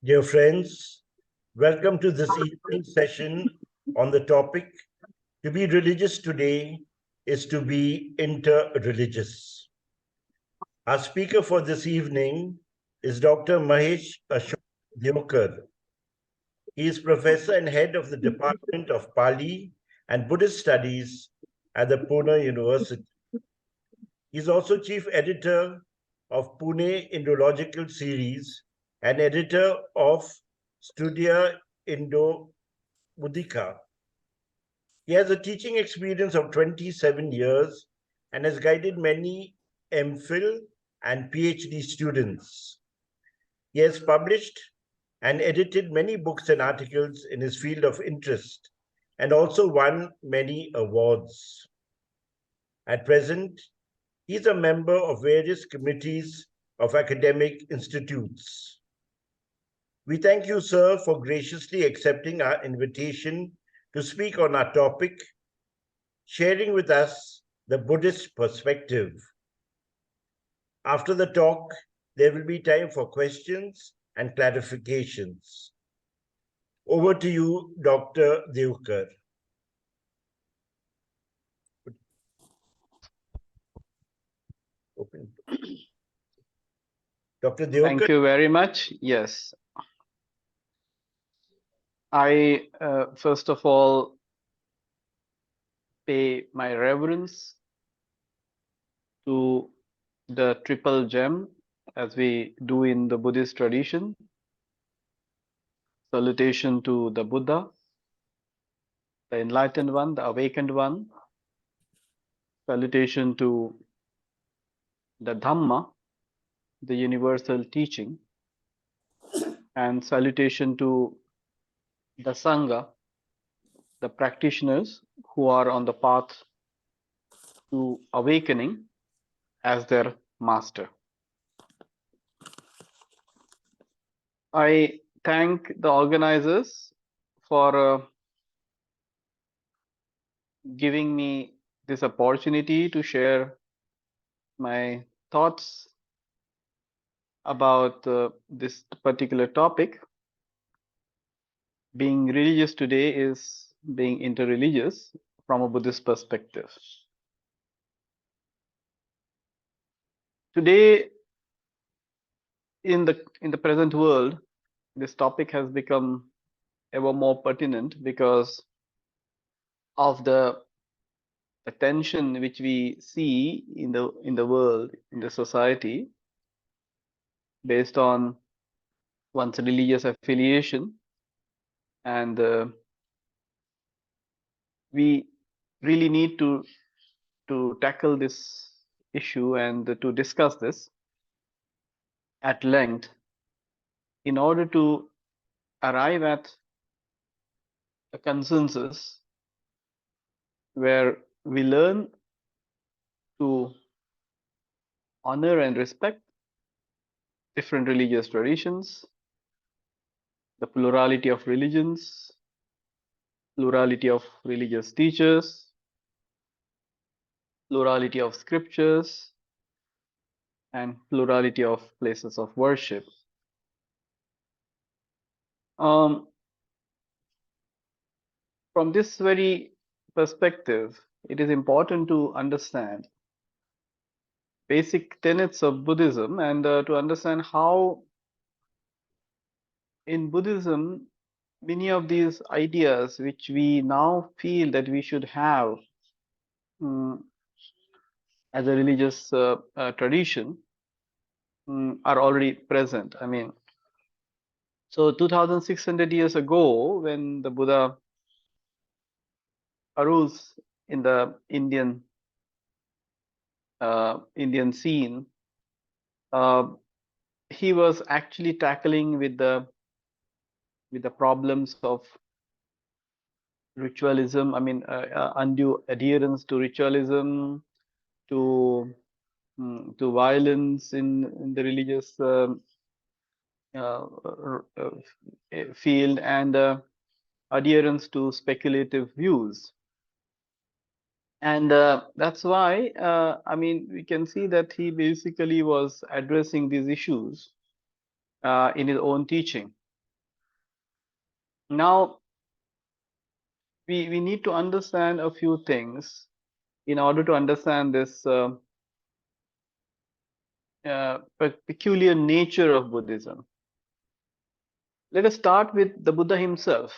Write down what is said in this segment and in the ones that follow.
Dear friends, welcome to this evening session on the topic To be religious today is to be interreligious. Our speaker for this evening is Dr. Mahesh Ashok Deokar. He is professor and head of the Department of Pali and Buddhist Studies at the Pune University. He is also chief editor of Pune Indological series and editor of Studia Indo-Buddhica. He has a teaching experience of 27 years and has guided many MPhil and PhD students. He has published and edited many books and articles in his field of interest and also won many awards. At present, he is a member of various committees of academic institutes. We thank you, sir, for graciously accepting our invitation to speak on our topic, sharing with us the Buddhist perspective. After the talk, there will be time for questions and clarifications. Over to you, Dr. Deokar. Dr. Deokar. Thank you very much. Yes. I, first of all, pay my reverence to the triple gem, as we do in the Buddhist tradition. Salutation to the Buddha, the enlightened one, the awakened one. Salutation to the Dhamma, the universal teaching. And salutation to the Sangha, the practitioners who are on the path to awakening as their master. I thank the organizers for giving me this opportunity to share my thoughts about this particular topic. Being religious today is being interreligious from a Buddhist perspective. Today, in the present world, this topic has become ever more pertinent because of the tension which we see in the world, in the society, based on one's religious affiliation, and we really need to tackle this issue and to discuss this at length in order to arrive at a consensus where we learn to honor and respect different religious traditions, the plurality of religions, plurality of religious teachers, plurality of scriptures, and plurality of places of worship. From this very perspective, it is important to understand basic tenets of Buddhism and to understand how in Buddhism many of these ideas which we now feel that we should have as a religious tradition are already present. I mean, so 2600 years ago, when the Buddha arose in the Indian scene, he was actually tackling with the problems of ritualism. I mean, undue adherence to ritualism, to violence in the religious field, and adherence to speculative views. And that's why, I mean, we can see that he basically was addressing these issues in his own teaching. Now, we need to understand a few things in order to understand this peculiar nature of Buddhism. Let us start with the Buddha himself.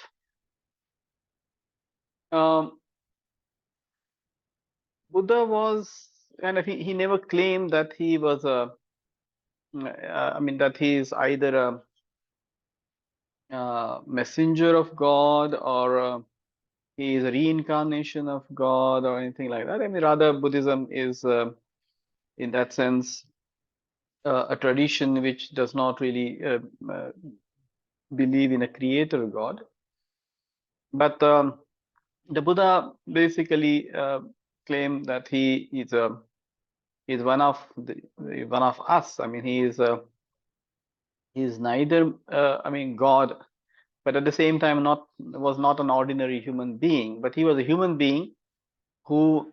Um, Buddha was kind of, he never claimed that he was that he is either a messenger of God, or he is a reincarnation of God, or anything like that. I mean, rather, Buddhism is, in that sense, a tradition which does not really believe in a creator God. But the Buddha basically claimed that he is one of us. I mean, he is neither God, but at the same time was not an ordinary human being, but he was a human being who,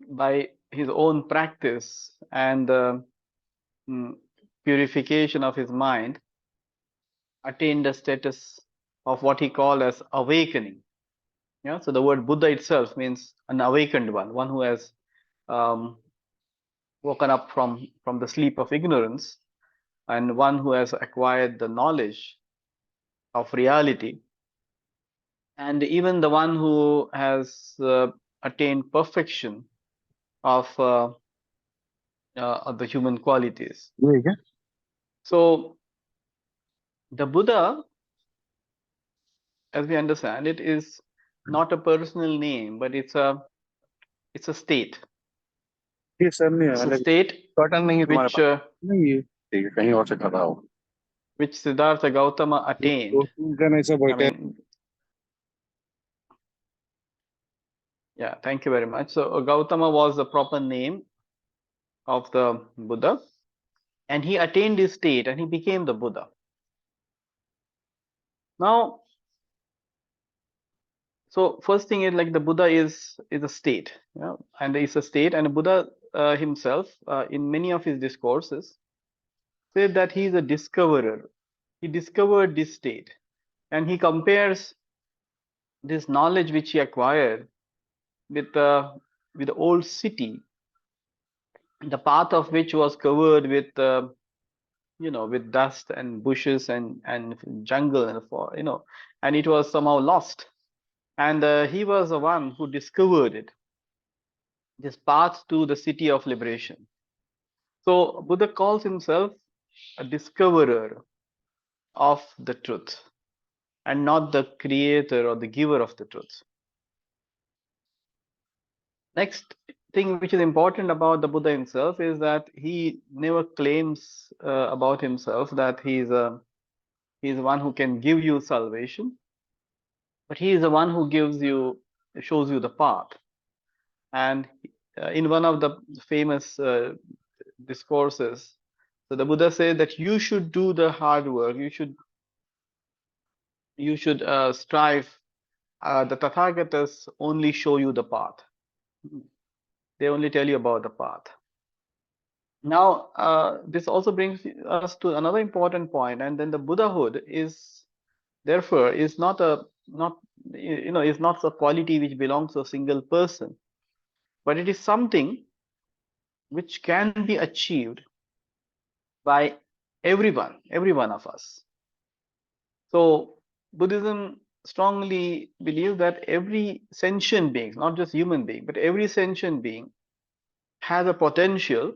by his own practice and purification of his mind, attained the status of what he called as awakening. Yeah, so the word Buddha itself means an awakened one who has um, woken up from the sleep of ignorance, and one who has acquired the knowledge of reality, and even the one who has attained perfection of the human qualities. Yeah. So the Buddha, as we understand it, is not a personal name, but it's a state. Yes, sir. It's a state cotton नहीं है तुम्हारे which पास नहीं है ठीक है कहीं और से खाता हो which Siddhartha Gautama attained. 2 दिन ऐसे I बैठे mean, yeah, thank you very much. So Gautama was the proper name of the Buddha, and he attained this state and he became the Buddha. Now, so first thing is, like, the Buddha is a state, yeah, and it's a state, and Buddha himself, in many of his discourses, said that he is a discoverer. He discovered this state, and he compares this knowledge which he acquired with the old city, the path of which was covered with with dust and bushes and jungle and and it was somehow lost, and he was the one who discovered it, this path to the city of liberation. So Buddha calls himself a discoverer of the truth, and not the creator or the giver of the truth. Next thing which is important about the Buddha himself is that he never claims about himself that he's one who can give you salvation, but he is the one who shows you the path. And in one of the famous discourses, so the Buddha said that you should do the hard work, you should strive. The Tathagatas only show you the path. They only tell you about the path. Now, this also brings us to another important point, and then the Buddhahood is therefore is not is not a quality which belongs to a single person, but it is something which can be achieved by every one of us. So Buddhism strongly believes that every sentient being, not just human being, but every sentient being has a potential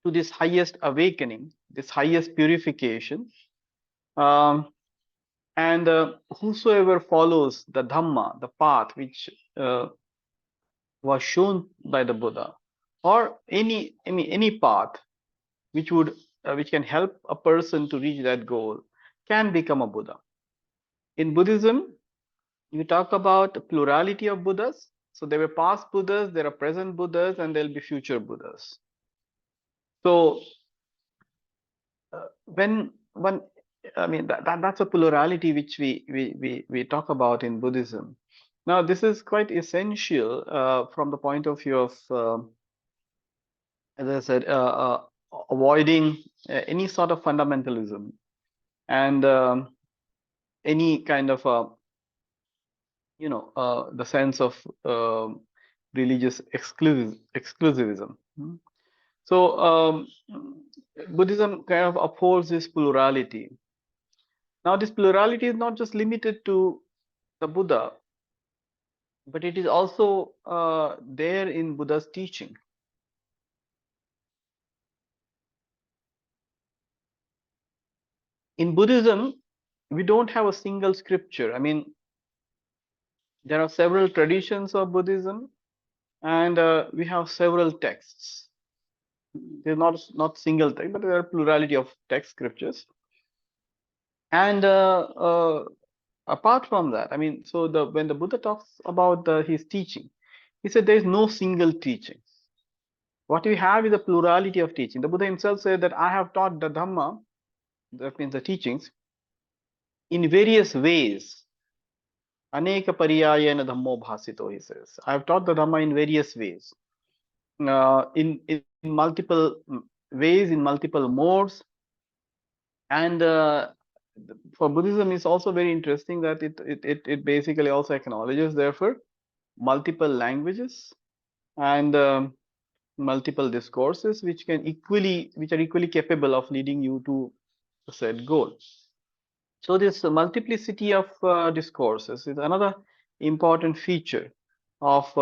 to this highest awakening, this highest purification. And whosoever follows the dhamma, the path which was shown by the Buddha, or any path which can help a person to reach that goal, can become a Buddha. In Buddhism, you talk about plurality of Buddhas. So there were past Buddhas, there are present Buddhas, and there will be future Buddhas. So that's a plurality which we talk about in Buddhism. Now, this is quite essential from the point of view of, as I said, avoiding any sort of fundamentalism. And any kind of the sense of religious exclusivism. So Buddhism kind of upholds this plurality. Now, this plurality is not just limited to the Buddha, but it is also there in Buddha's teaching. In Buddhism, we don't have a single scripture. I mean, there are several traditions of Buddhism, and we have several texts. There's not single text, but there are plurality of text scriptures. And apart from that, I mean, so when the Buddha talks about his teaching, he said there is no single teaching. What we have is a plurality of teaching. The Buddha himself said that I have taught the dhamma, that means the teachings, in various ways. Aneka pariyayena dhammo bhasito, he says. I have taught the dhamma in various ways, in multiple ways, in multiple modes. And for Buddhism, it's also very interesting that it basically also acknowledges, therefore, multiple languages and multiple discourses which are equally capable of leading you to a set goal. So this multiplicity of discourses is another important feature of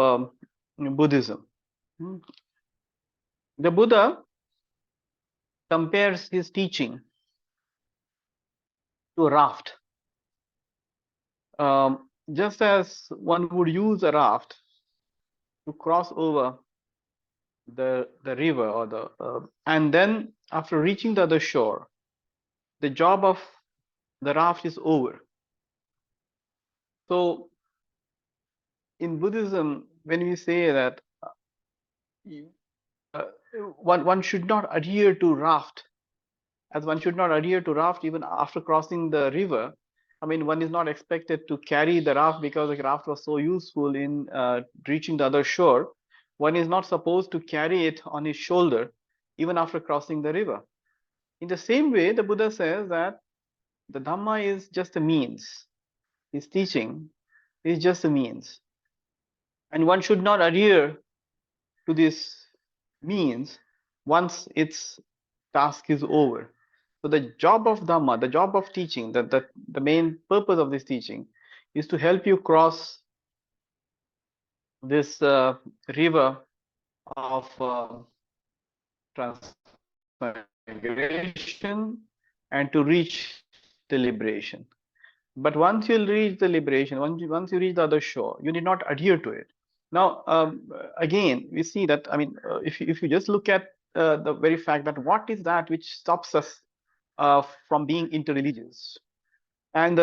Buddhism. The Buddha compares his teaching to a raft. Just as one would use a raft to cross over the river or and then after reaching the other shore, the job of the raft is over. So in Buddhism, when we say that one should not adhere to raft, as one should not adhere to raft even after crossing the river. I mean, one is not expected to carry the raft because the raft was so useful in reaching the other shore. One is not supposed to carry it on his shoulder even after crossing the river. In the same way, the Buddha says that the Dhamma is just a means. His teaching is just a means. And one should not adhere to this means once its task is over. So the job of Dhamma, the job of teaching, the main purpose of this teaching is to help you cross this river of transmigration and to reach the liberation. But once you reach the liberation, once you reach the other shore, you need not adhere to it. Now, again, we see that, I mean, if you just look at the very fact that what is that which stops us from being interreligious, and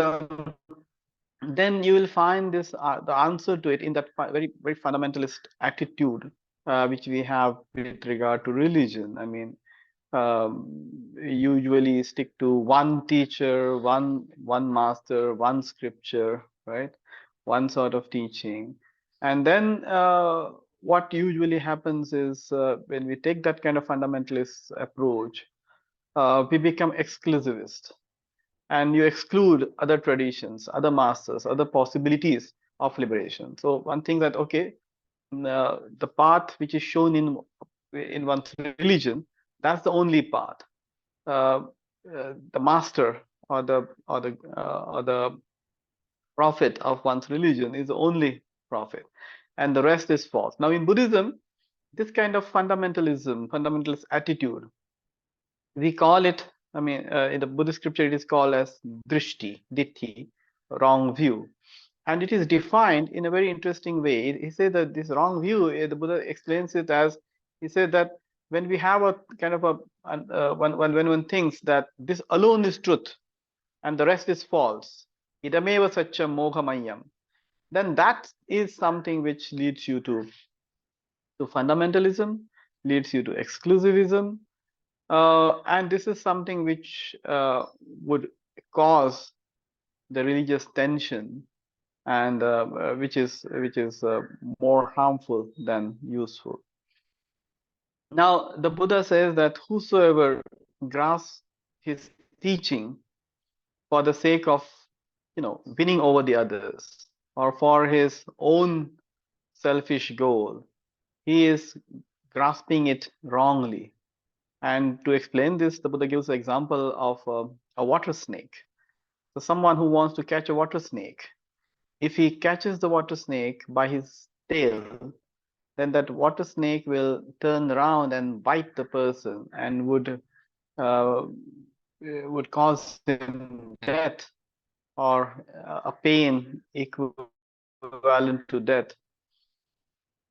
then you will find this the answer to it in that very fundamentalist attitude which we have with regard to religion. I mean, usually stick to one teacher, one master, one scripture, right? One sort of teaching. And then what usually happens is when we take that kind of fundamentalist approach, we become exclusivist, and you exclude other traditions, other masters, other possibilities of liberation. So one thing that, okay, the path which is shown in one's religion, that's the only path. The master or the prophet of one's religion is the only prophet, and the rest is false. Now in Buddhism, this kind of fundamentalist attitude, we call it, I mean, in the Buddhist scripture, it is called as drishti, ditti, wrong view. And it is defined in a very interesting way. He said that this wrong view, the Buddha explains it as, he said that when we have a kind of when one thinks that this alone is truth and the rest is false, idameva satya mohamayam, then that is something which leads you to fundamentalism, leads you to exclusivism, and this is something which would cause the religious tension, and which is more harmful than useful. Now the Buddha says that whosoever grasps his teaching for the sake of winning over the others, or for his own selfish goal. He is grasping it wrongly. And to explain this, the Buddha gives the example of a water snake. So someone who wants to catch a water snake, if he catches the water snake by his tail, then that water snake will turn around and bite the person and uh, would cause him death, or a pain equivalent to death.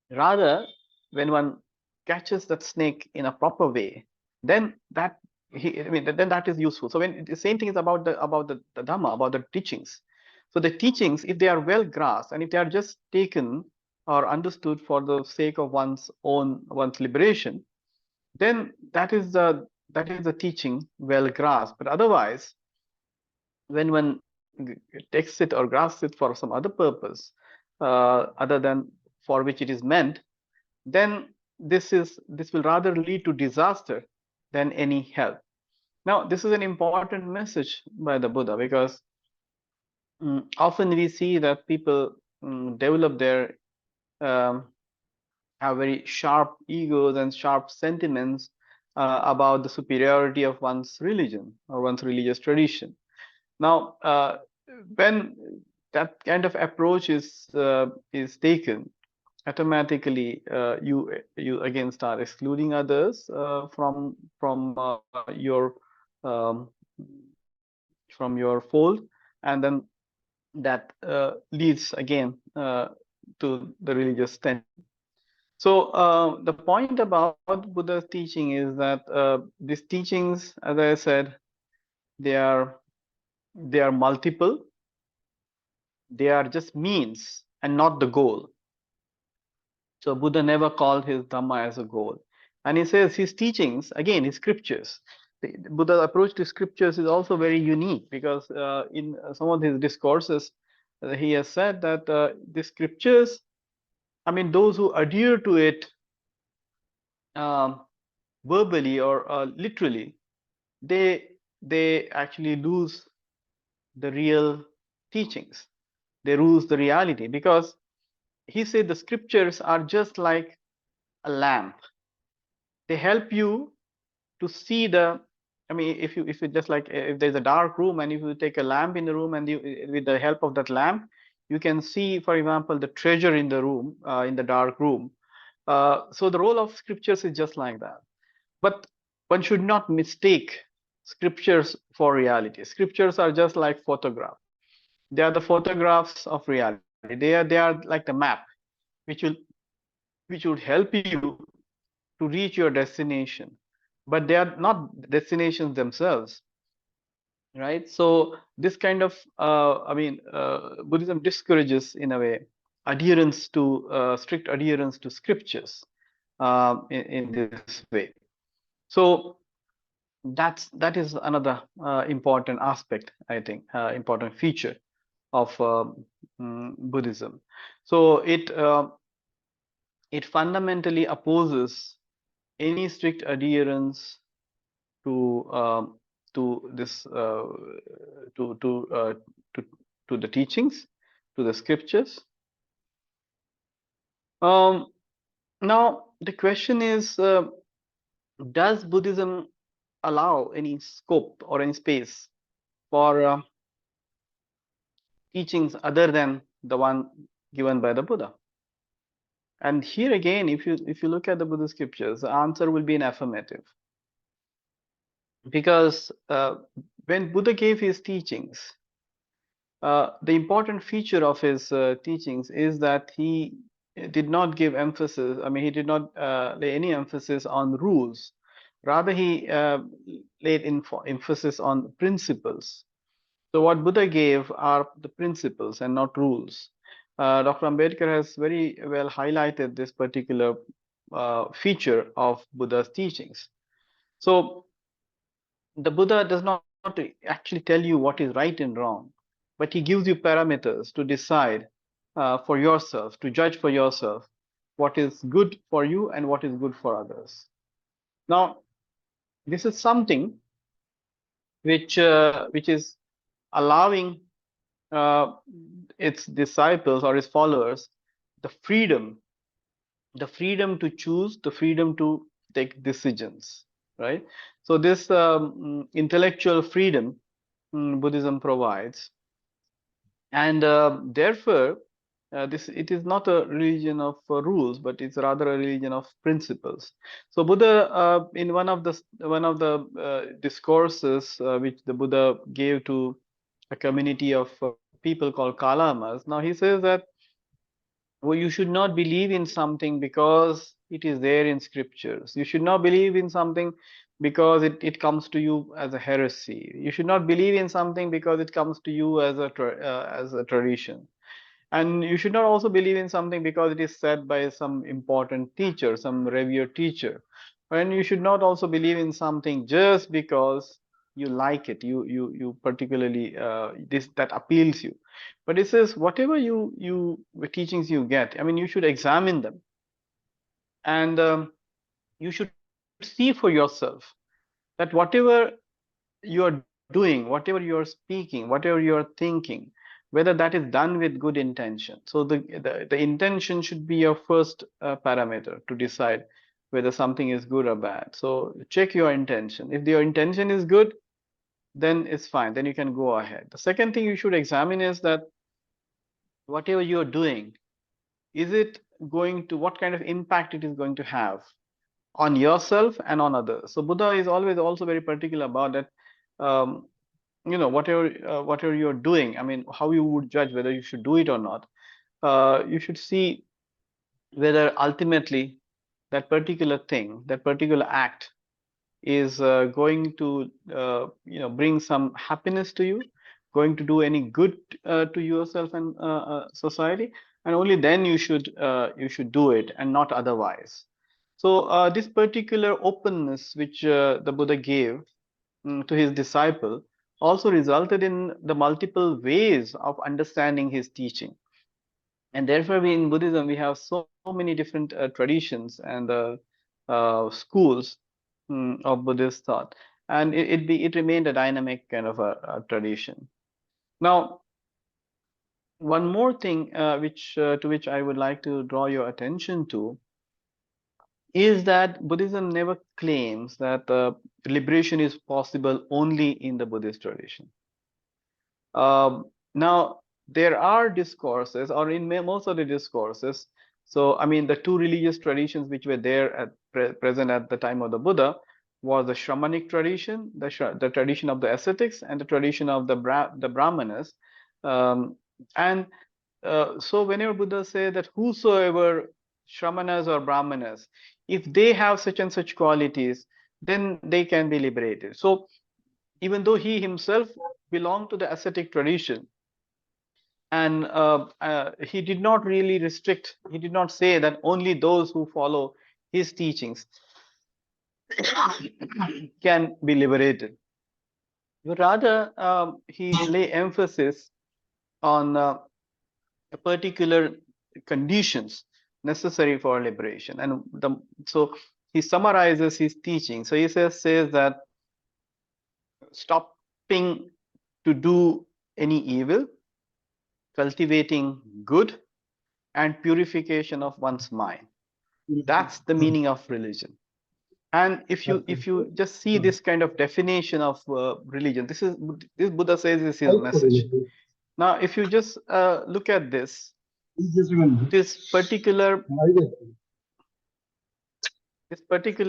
Rather, when one catches that snake in a proper way, then then that is useful. So when the same thing is about the dhamma, about the teachings. So the teachings, if they are well grasped and if they are just taken or understood for the sake of one's liberation, then that is the teaching well grasped. But otherwise, when one takes it or grasps it for some other purpose other than for which it is meant, then this will rather lead to disaster than any help. Now, this is an important message by the Buddha, because often we see that people develop their have very sharp egos and sharp sentiments about the superiority of one's religion or one's religious tradition. Now, when that kind of approach is taken, automatically you again start excluding others from um, your fold, and then that leads again to the religious tension. So the point about Buddha's teaching is that these teachings, as I said, they are multiple. They are just means and not the goal. So Buddha never called his Dhamma as a goal. And he says his teachings, again, his scriptures. The Buddha's approach to scriptures is also very unique, because in some of his discourses, he has said that the scriptures, those who adhere to it um, verbally or literally, they actually lose the real teachings. They lose the reality, because he said the scriptures are just like a lamp. They help you to see if you just like, if there's a dark room and if you take a lamp in the room and with the help of that lamp, you can see, for example, the treasure in the room, in the dark room. So the role of scriptures is just like that. But one should not mistake scriptures for reality. Scriptures are just like photographs. They are the photographs of reality. They are like the map, which would help you to reach your destination, but they are not destinations themselves, right? So this kind of Buddhism discourages, in a way, adherence to strict adherence to scriptures in this way. So that is another important aspect, I think, important feature of Buddhism. So it fundamentally opposes any strict adherence to this to the teachings, to the scriptures. Now the question is, does Buddhism allow any scope or any space for teachings other than the one given by the Buddha? And here again, if you look at the Buddhist scriptures, the answer will be an affirmative. Because when Buddha gave his teachings, the important feature of his teachings is that he did not give emphasis, he did not lay any emphasis on rules. Rather, he laid emphasis on principles. So what Buddha gave are the principles and not rules. Dr. Ambedkar has very well highlighted this particular feature of Buddha's teachings. So the Buddha does not actually tell you what is right and wrong, but he gives you parameters to decide for yourself, to judge for yourself what is good for you and what is good for others. Now, this is something which is allowing its disciples or its followers the freedom to choose, the freedom to take decisions, right? So this intellectual freedom Buddhism provides, and therefore this it is not a religion of rules, but it's rather a religion of principles. So Buddha, in one of the discourses which the Buddha gave to a community of people called Kalamas, now he says that, well, you should not believe in something because it is there in scriptures. You should not believe in something because it comes to you as a heresy. You should not believe in something because it comes to you as a tradition. And you should not also believe in something because it is said by some important teacher, some revered teacher. And you should not also believe in something just because you like it, you particularly this that appeals you. But it says whatever the teachings you get, I mean, you should examine them, and you should see for yourself that whatever you are doing, whatever you are speaking, whatever you are thinking, whether that is done with good intention. So the intention should be your first parameter to decide whether something is good or bad. So check your intention. If your intention is good, then it's fine. Then you can go ahead. The second thing you should examine is that whatever you are doing, is it going to, what kind of impact it is going to have on yourself and on others. So Buddha is always also very particular about that. Um, whatever you're doing, I mean, how you would judge whether you should do it or not. You should see whether ultimately that particular thing, that particular act is going to bring some happiness to you, going to do any good to yourself and society, and only then you should do it and not otherwise. So this particular openness which the Buddha gave to his disciple also resulted in the multiple ways of understanding his teaching. And therefore, we in Buddhism, we have so many different traditions and schools of Buddhist thought. And it remained a dynamic kind of a tradition. Now, one more thing which to which I would like to draw your attention to is that Buddhism never claims that liberation is possible only in the Buddhist tradition. Now, there are discourses, or in most of the discourses. So, I mean, the two religious traditions which were there present at the time of the Buddha was the Shramanic tradition, the tradition of the ascetics, and the tradition of the Brahmanas. And so, whenever Buddha said that whosoever Shramanas or Brahmanas, if they have such and such qualities, then they can be liberated. So, even though he himself belonged to the ascetic tradition, and he did not really restrict, he did not say that only those who follow his teachings can be liberated, but rather he lay emphasis on particular conditions necessary for liberation. And so he summarizes his teaching. So he says that stopping to do any evil, cultivating good, and purification of one's mind. That's the meaning of religion. And if you just see this kind of definition of religion, this Buddha says this is his message. Now, if you just look at this particular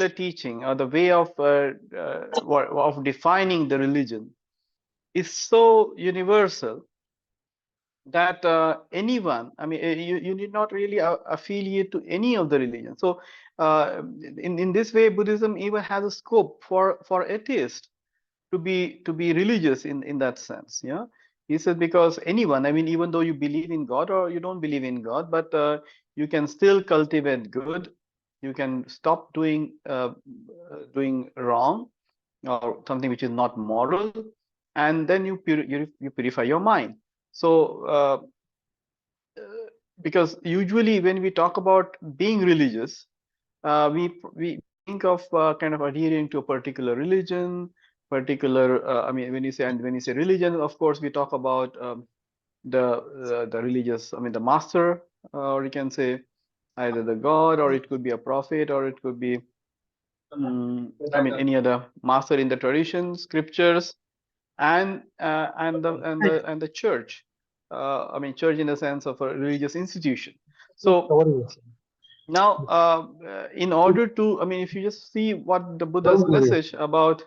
teaching, or the way of defining the religion is so universal that anyone, I mean, you need not really affiliate to any of the religions. So in this way, Buddhism even has a scope for atheists to be religious in that sense. Yeah, he said, because anyone, I mean, even though you believe in God or you don't believe in God, but you can still cultivate good. You can stop doing wrong or something which is not moral, and then you purify your mind. So because usually when we talk about being religious, we think of kind of adhering to a particular religion, particular. I mean, when you say religion, of course, we talk about the religious, I mean the master, or you can say either the god, or it could be a prophet, or it could be I mean any other master in the tradition, scriptures, and the church. I mean church in the sense of a religious institution. So now, in order to, I mean, if you just see what the Buddha's message about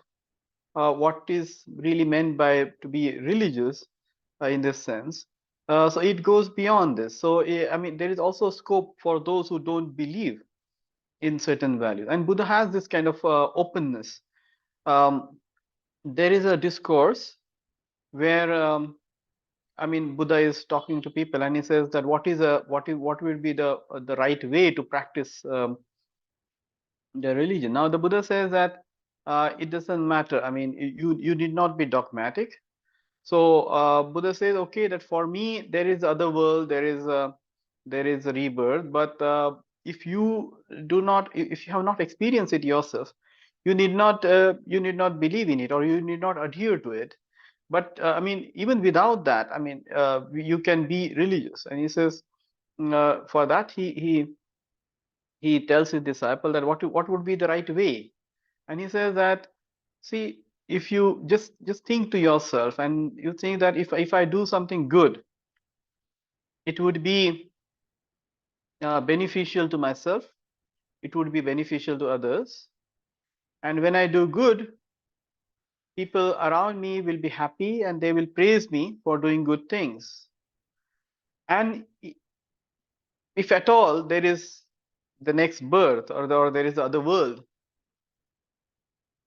what is really meant by to be religious in this sense, so it goes beyond this. So, I mean, there is also scope for those who don't believe in certain values. And Buddha has this kind of openness. There is a discourse where I mean, Buddha is talking to people, and he says that what will be the right way to practice the religion. Now, the Buddha says that it doesn't matter. I mean, you need not be dogmatic. So Buddha says, okay, that for me there is other world, there is a rebirth, but if you do not, if you have not experienced it yourself, you need not believe in it, or you need not adhere to it. But I mean, even without that, I mean, you can be religious. And he says, for that he tells his disciple that what would be the right way. And he says that, see, if you just think to yourself, and you think that if I do something good, it would be beneficial to myself, it would be beneficial to others, and when I do good, people around me will be happy and they will praise me for doing good things. And if at all there is the next birth, or there is the other world,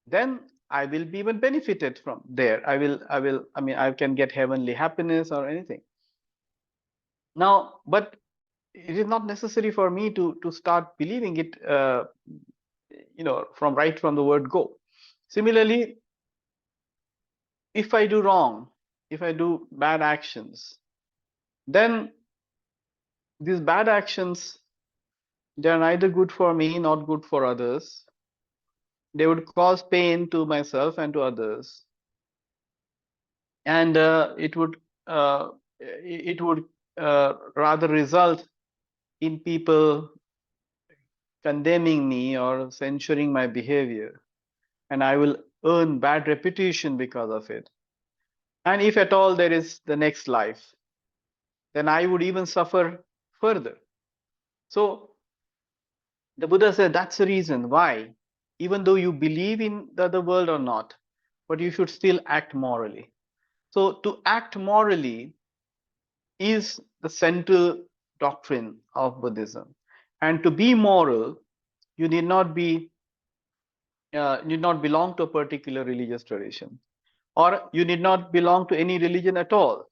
then I will be even benefited from there. I mean, I can get heavenly happiness or anything. Now, but it is not necessary for me to start believing it, you know, from the word go. Similarly, if I do wrong, if I do bad actions, then these bad actions, they are neither good for me, not good for others. They would cause pain to myself and to others, and it would rather result in people condemning me or censuring my behavior, and I will earn bad reputation because of it. And if at all there is the next life, then I would even suffer further. So the Buddha said that's the reason why, even though you believe in the other world or not, but you should still act morally. So to act morally is the central doctrine of Buddhism. And to be moral, you need not belong to a particular religious tradition, or you need not belong to any religion at all.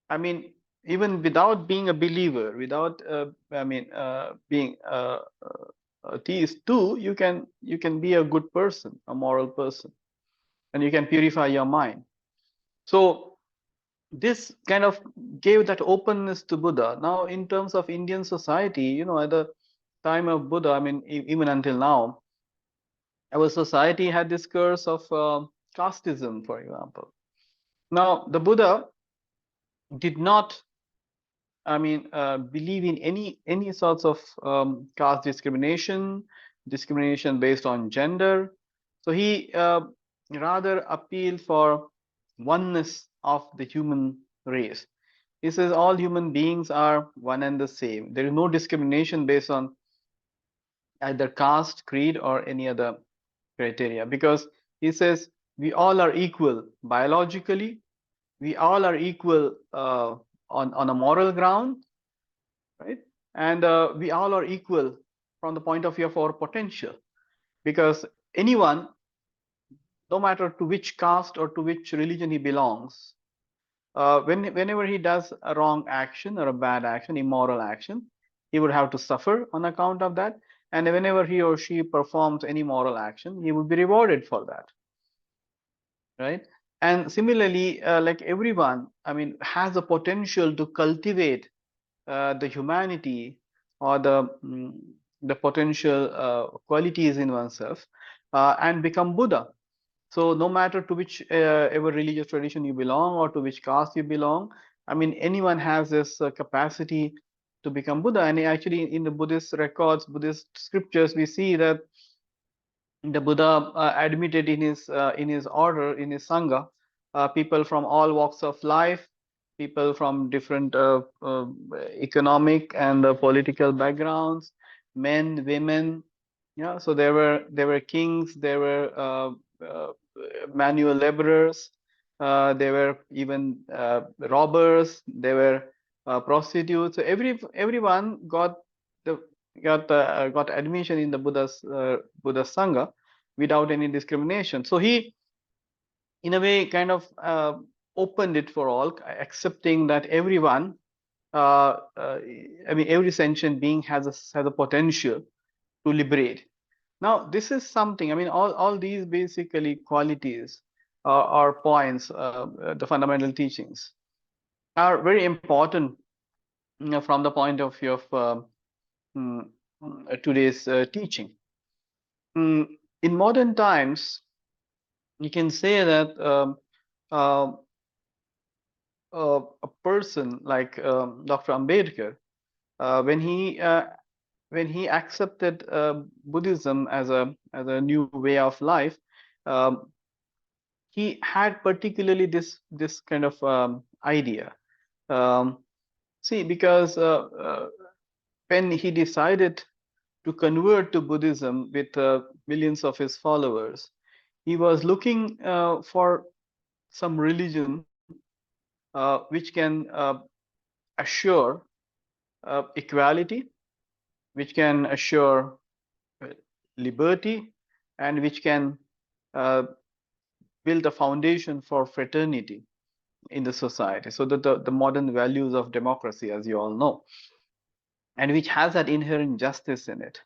I mean, even without being a believer, without being a theist too, you can be a good person, a moral person, and you can purify your mind. So this kind of gave that openness to Buddha. Now, in terms of Indian society, you know, at the time of Buddha, I mean, even until now, our society had this curse of casteism, for example. Now, the Buddha did not, I mean, believe in any sorts of caste discrimination based on gender. So he rather appealed for oneness of the human race. He says all human beings are one and the same. There is no discrimination based on either caste, creed, or any other criteria, because he says we all are equal biologically, we all are equal on a moral ground, right? And we all are equal from the point of view of our potential, because anyone, no matter to which caste or to which religion he belongs, whenever he does a wrong action or a bad action, immoral action, he would have to suffer on account of that. And whenever he or she performs any moral action, he would be rewarded for that, right? And similarly, like everyone, I mean, has the potential to cultivate the humanity, or the potential qualities in oneself, and become Buddha. So no matter to which ever religious tradition you belong, or to which caste you belong, I mean, anyone has this capacity to become Buddha. And actually, in the Buddhist records, Buddhist scriptures, we see that the Buddha admitted in his order, in his sangha, people from all walks of life, people from different economic and political backgrounds, men, women. Yeah, so there were kings, there were uh, manual laborers, there were even robbers, there were prostitutes. So everyone the got admission in the Buddha's sangha without any discrimination. So he, in a way, kind of opened it for all, accepting that everyone, I mean, every sentient being has a potential to liberate. Now, this is something. I mean, all these basically qualities or points, the fundamental teachings, are very important, from the point of view of mm, today's teaching. In modern times, you can say that uh, a person like Dr. Ambedkar, when he accepted Buddhism as a new way of life, um, he had particularly this kind of idea. Um, See, because when he decided to convert to Buddhism with millions of his followers, he was looking for some religion which can assure equality, which can assure liberty, and which can uh, build a foundation for fraternity in the society. So that the modern values of democracy, as you all know, and which has that inherent justice in it.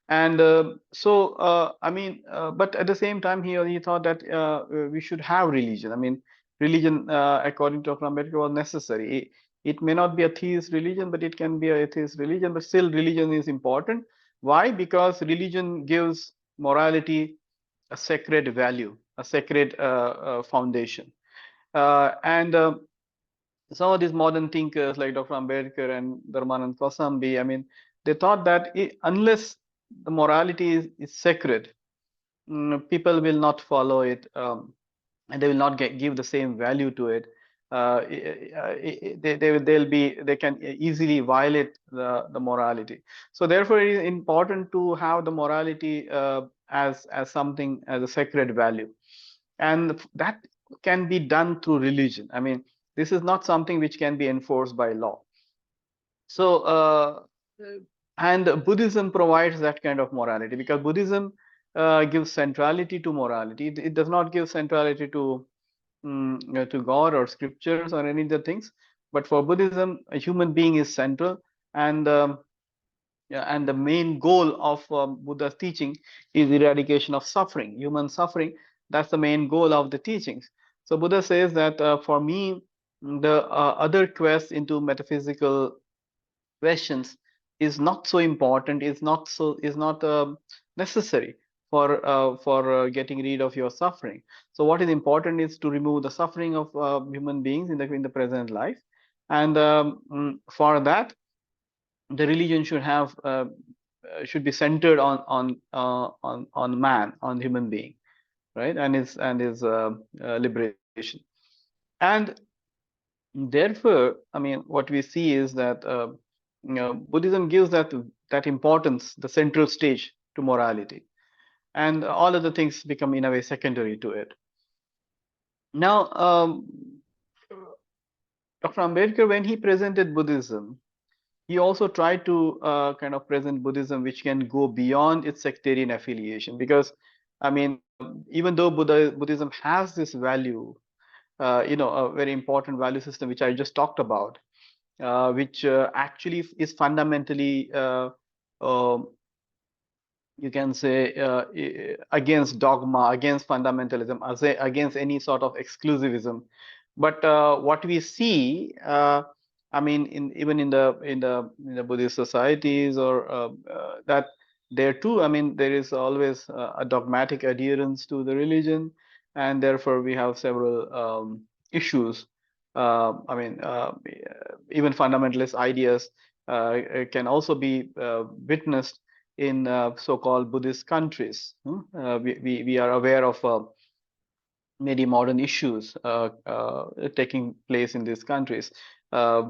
And I mean, but at the same time, he thought that we should have religion. I mean, religion, according to Ambedkar, was necessary. It may not be a theist religion, but it can be a atheist religion. But still, religion is important. Why? Because religion gives morality a sacred value, a sacred foundation. And some of these modern thinkers like Dr. Ambedkar and Dharmanand Kosambi, I mean, they thought that unless the morality is sacred, people will not follow it, and they will not give the same value to it. They can easily violate the morality. So therefore, it is important to have the morality as something, as a sacred value, and that can be done through religion. I mean, this is not something which can be enforced by law. So and Buddhism provides that kind of morality, because Buddhism gives centrality to morality. It does not give centrality to God or scriptures or any other things. But for Buddhism, a human being is central, and yeah, and the main goal of Buddha's teaching is eradication of suffering, human suffering. That's the main goal of the teachings. So Buddha says that for me, the other quest into metaphysical questions is not so important, is not necessary for getting rid of your suffering. So what is important is to remove the suffering of human beings in the present life, and for that, the religion should be centered on man, on human being, right, and his liberation. And therefore, I mean, what we see is that Buddhism gives that importance, the central stage to morality, and all other things become in a way secondary to it. Now, Dr. Ambedkar, when he presented Buddhism, he also tried to kind of present Buddhism which can go beyond its sectarian affiliation, because I mean, even though Buddhism has this value, a very important value system which I just talked about, which actually is fundamentally you can say against dogma, against fundamentalism, against any sort of exclusivism. But what we see, I mean, even in the Buddhist societies, or that there too, I mean, there is always a dogmatic adherence to the religion, and therefore we have several issues I mean, even fundamentalist ideas can also be witnessed in so-called Buddhist countries. We are aware of many modern issues taking place in these countries uh,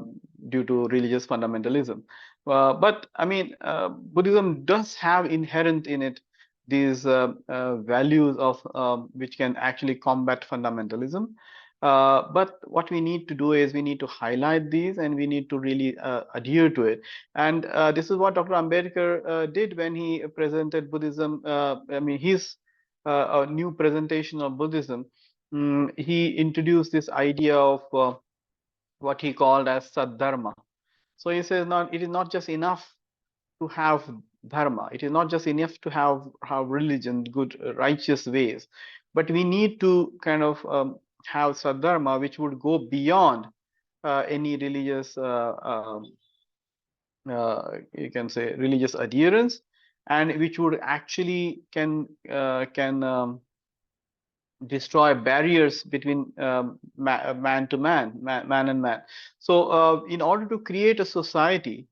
due to religious fundamentalism. But I mean, Buddhism does have inherent in it these values of which can actually combat fundamentalism. But what we need to do is we need to highlight these and we need to really adhere to it. And this is what Dr. Ambedkar did when he presented Buddhism. I mean, his a new presentation of Buddhism. He introduced this idea of what he called as Saddharma. So he says, not it is not just enough to have dharma. It is not just enough to have religion, good righteous ways, but we need to kind of have Saddharma, which would go beyond any religious, you can say, religious adherence, and which would actually can destroy barriers between man to man and man. So in order to create a society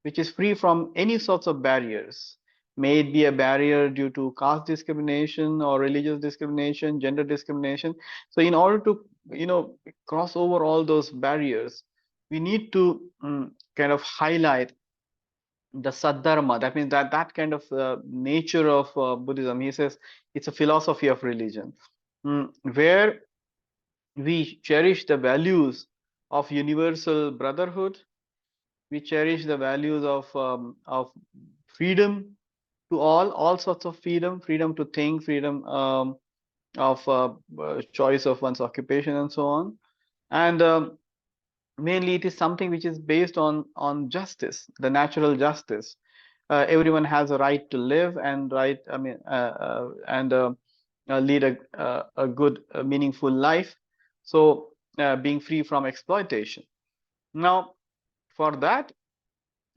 which is free from any sorts of barriers, may it be a barrier due to caste discrimination or religious discrimination, gender discrimination. So in order to, cross over all those barriers, we need to kind of highlight the Saddharma. That means that kind of nature of Buddhism. He says it's a philosophy of religion, where we cherish the values of universal brotherhood. We cherish the values of freedom to all sorts of freedom, freedom to think, freedom of choice of one's occupation, and so on. And mainly, it is something which is based on justice, the natural justice. Everyone has a right to live and right. I mean, and lead a good, meaningful life. So, being free from exploitation. Now, for that,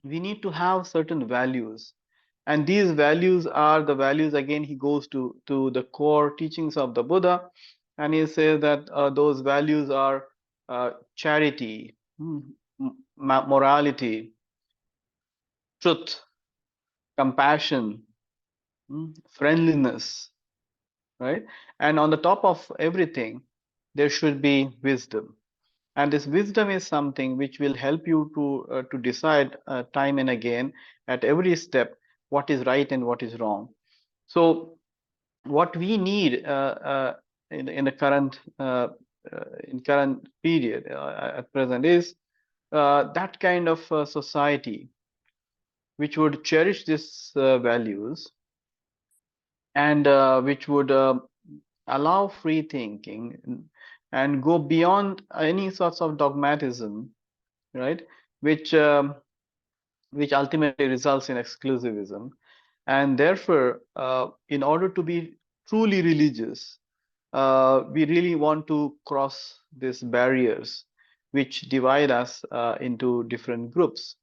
we need to have certain values, and these values are the values. Again, he goes to the core teachings of the Buddha, and he says that those values are charity, morality, truth, compassion, friendliness, right? And on the top of everything, there should be wisdom. And this wisdom is something which will help you to decide time and again at every step what is right and what is wrong. So what we need in the current in current period at present is that kind of society which would cherish these values, and which would allow free thinking and go beyond any sorts of dogmatism, right? Which which ultimately results in exclusivism. And therefore, in order to be truly religious, we really want to cross these barriers which divide us into different groups,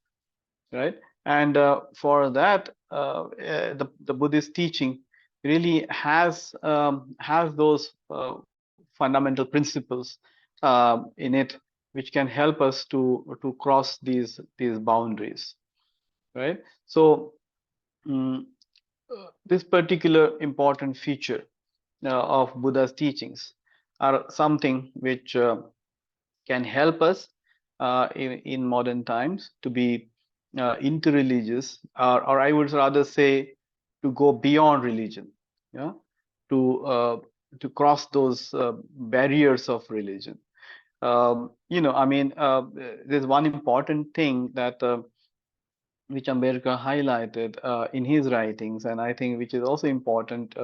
right? And for that, the Buddhist teaching really has those fundamental principles in it, which can help us to cross these boundaries, right? So this particular important feature of Buddha's teachings are something which can help us in modern times to be interreligious, or I would rather say to go beyond religion, yeah, to cross those barriers of religion. I mean, there's one important thing that which Ambedkar highlighted in his writings, and I think which is also important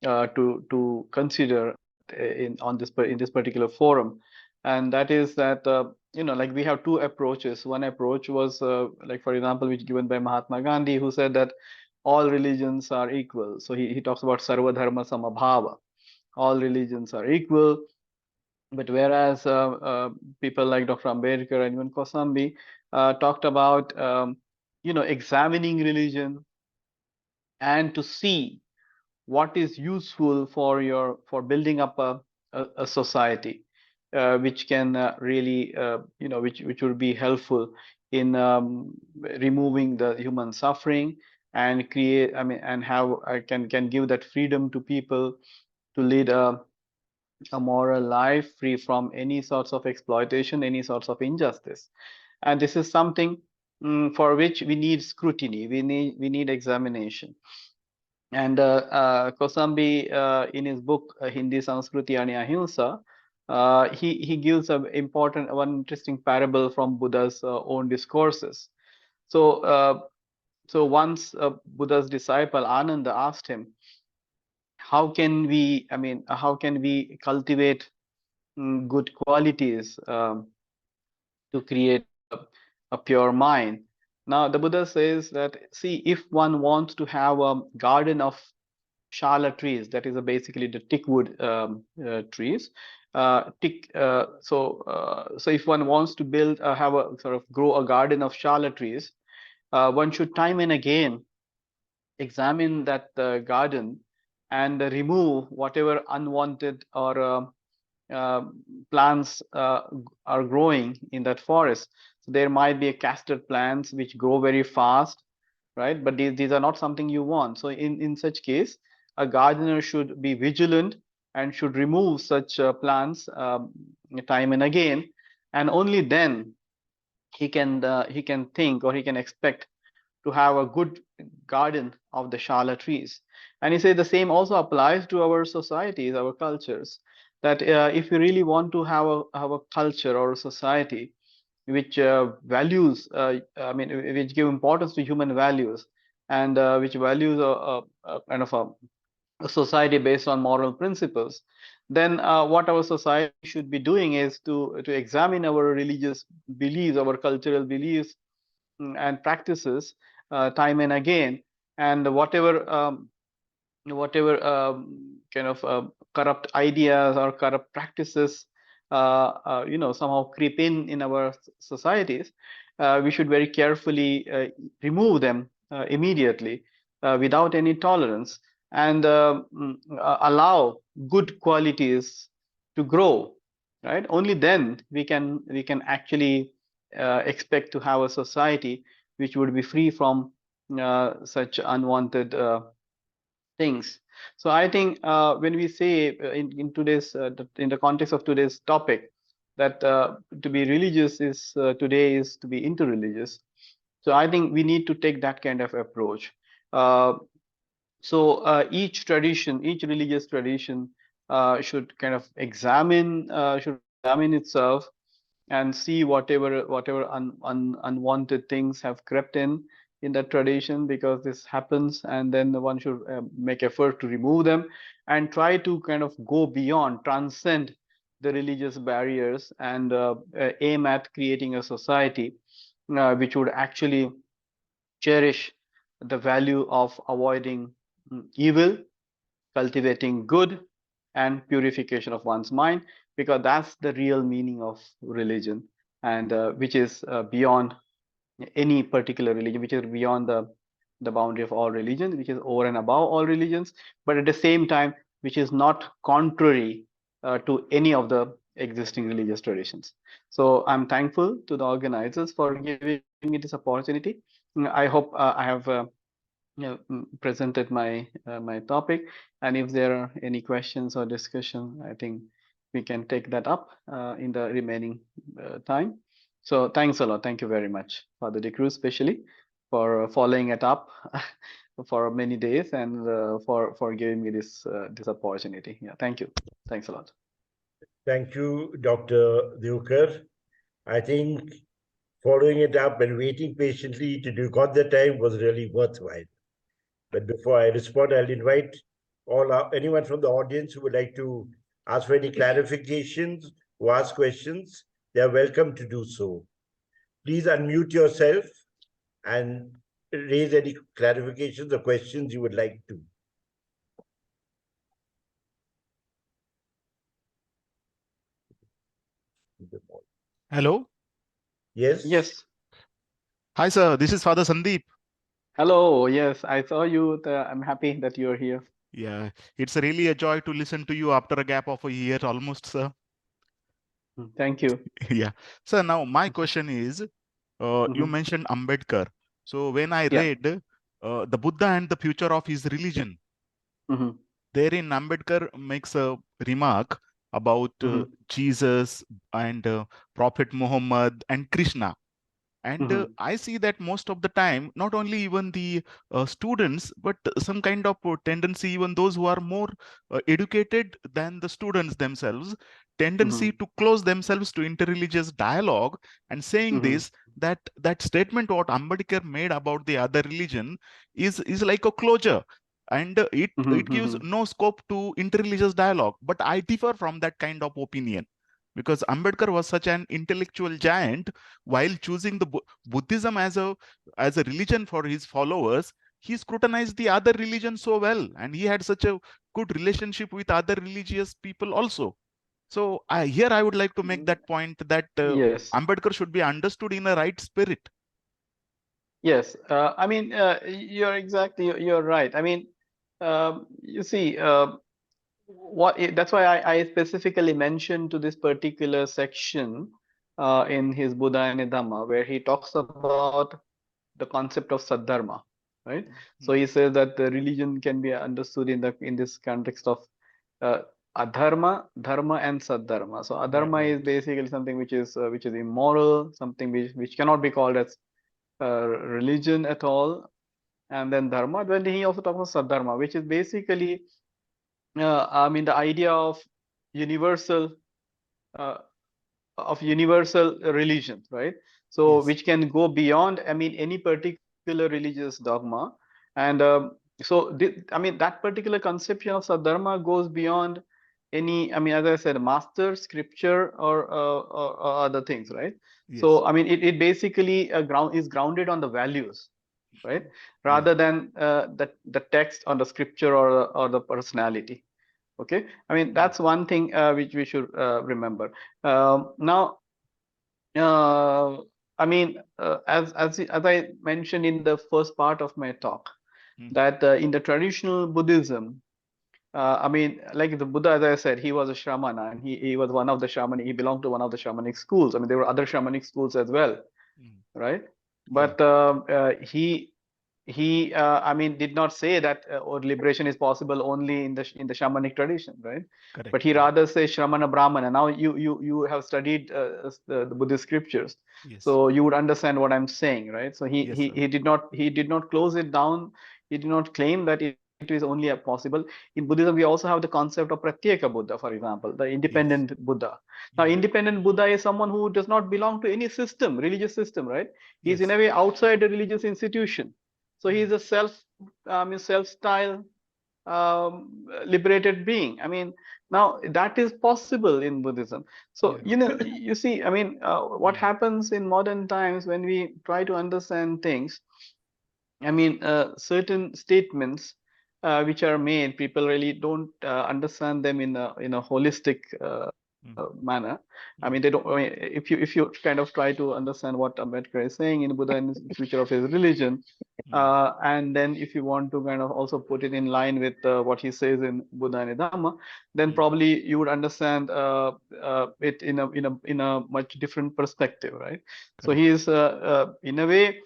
to consider in this particular forum, and that is that like we have two approaches. One approach was like, for example, which given by Mahatma Gandhi, who said that all religions are equal. So he talks about sarva dharma samabhava. All religions are equal. But whereas people like Dr. Ambedkar and even Kosambi talked about examining religion and to see what is useful for building up a society, which can really, which would be helpful in removing the human suffering and create, and have can give that freedom to people to lead a moral life free from any sorts of exploitation, any sorts of injustice. And this is something for which we need scrutiny, we need examination. And Kosambi, in his book Hindi Sanskriti and Ahimsa, he gives one interesting parable from Buddha's own discourses. So once Buddha's disciple Ananda asked him, how can we cultivate good qualities to create a pure mind? Now the Buddha says that, see, if one wants to have a garden of shala trees, that is basically the tickwood trees. So if one wants to have a sort of grow a garden of shala trees, one should time and again examine that garden and remove whatever unwanted or plants are growing in that forest. So there might be castor plants which grow very fast, right? But these are not something you want. So in such case, a gardener should be vigilant and should remove such plants time and again, and only then he can think, or he can expect to have a good garden of the shala trees. And he said the same also applies to our societies, our cultures, that if you really want to have a culture or a society which values, which give importance to human values, and which values a kind of a society based on moral principles, then what our society should be doing is to examine our religious beliefs, our cultural beliefs and practices time and again, and whatever kind of corrupt ideas or corrupt practices somehow creep in our societies, we should very carefully remove them immediately without any tolerance, and allow good qualities to grow, right? Only then we can actually expect to have a society which would be free from such unwanted things. So I think when we say in today's in the context of today's topic, that to be religious is today is to be interreligious. So I think we need to take that kind of approach. So each tradition, each religious tradition should kind of examine itself and see whatever unwanted things have crept in that tradition, because this happens, and then one should make effort to remove them and try to kind of go beyond, transcend the religious barriers, and aim at creating a society which would actually cherish the value of avoiding evil, cultivating good, and purification of one's mind, because that's the real meaning of religion, and which is beyond any particular religion, which is beyond the boundary of all religions, which is over and above all religions, but at the same time, which is not contrary to any of the existing religious traditions. So I'm thankful to the organizers for giving me this opportunity. I hope I have presented my my topic, and if there are any questions or discussion, I think we can take that up in the remaining time. So thanks a lot. Thank you very much, Father De Cruz, especially for following it up for many days, and for giving me this this opportunity. Yeah, thank you. Thanks a lot. Thank you, Dr. Deokar. I think following it up and waiting patiently till you got the time was really worthwhile. But before I respond, I'll invite anyone from the audience who would like to ask for any clarifications or ask questions. They are welcome to do so. Please unmute yourself and raise any clarifications or questions you would like to. Hello. Yes? Yes. Hi, sir. This is Father Sandeep. Hello. Yes, I saw you. I'm happy that you're here. Yeah, it's really a joy to listen to you after a gap of a year almost, sir. Thank you. Yeah. So now my question is, you Mhm. mentioned Ambedkar. So when I Yeah. read The Buddha and the Future of His Religion, Mhm. therein Ambedkar makes a remark about Mhm. Jesus and Prophet Muhammad and Krishna. And Mhm. I see that most of the time, not only even the students, but some kind of tendency, even those who are more educated than the students themselves, tendency Mhm. to close themselves to interreligious dialogue, and saying Mhm. this, that statement what Ambedkar made about the other religion is like a closure, and it gives Mhm. no scope to interreligious dialogue. But I differ from that kind of opinion, because Ambedkar was such an intellectual giant. While choosing the Buddhism as a religion for his followers, he scrutinized the other religion so well, and he had such a good relationship with other religious people also. So here I would like to make that point that Yes. Ambedkar should be understood in a right spirit. Yes. I mean, you're right. I mean, you see, that's why I specifically mentioned to this particular section in his Buddha and Dhamma, where he talks about the concept of Sadharma, right? So Mm, he says that the religion can be understood in this context of uh, adharma, dharma, and sadharma. So right, adharma right. is basically something which is immoral, something which cannot be called as religion at all. And then dharma. Then he also talks about sadharma, which is basically I mean the idea universal uh, of universal religion, right? So Yes. which can go beyond, I mean, any particular religious dogma. And I mean, that particular conception of sadharma goes beyond any, I mean, as I said, master, scripture, or other things, right? Yes. So, I mean, it basically is grounded on the values, right? Yeah. Rather than the text on the scripture or the personality. Okay, I mean Mm, that's one thing which we should remember. Now, I mean, as I mentioned in the first part of my talk, mm, that in the traditional Buddhism, I mean, like the Buddha, as I said, he was a shramana, and he was one of the shaman. He belonged to one of the shamanic schools. I mean, there were other shamanic schools as well, mm. right? Yeah. But he I mean did not say that or liberation is possible only in the shamanic tradition, right? Correct. But he Correct. rather says shramana brahmana. Now you have studied the Buddhist scriptures, Yes. so you would understand what I'm saying, right? So Yes, sir. he did not close it down. He did not claim that it is only a possible. In Buddhism we also have the concept of pratyeka Buddha, for example, the Yes. independent Buddha. Now Yeah. independent Buddha is someone who does not belong to any system, religious system, right? He's in Yes. a way outside the religious institution. So Mm, he's a self-styled liberated being. I mean, now that is possible in Buddhism. So yeah. you see, I mean, what Mm, happens in modern times when we try to understand things? I mean, certain statements which are made, people really don't understand them in a holistic mm, manner. I mean, mm, they don't. I mean, if you kind of try to understand what Ambedkar is saying in Buddha and the future of his religion, mm, and then if you want to kind of also put it in line with what he says in Buddha and Dhamma, then mm. probably you would understand it in a much different perspective, right? So he Correct. is in a way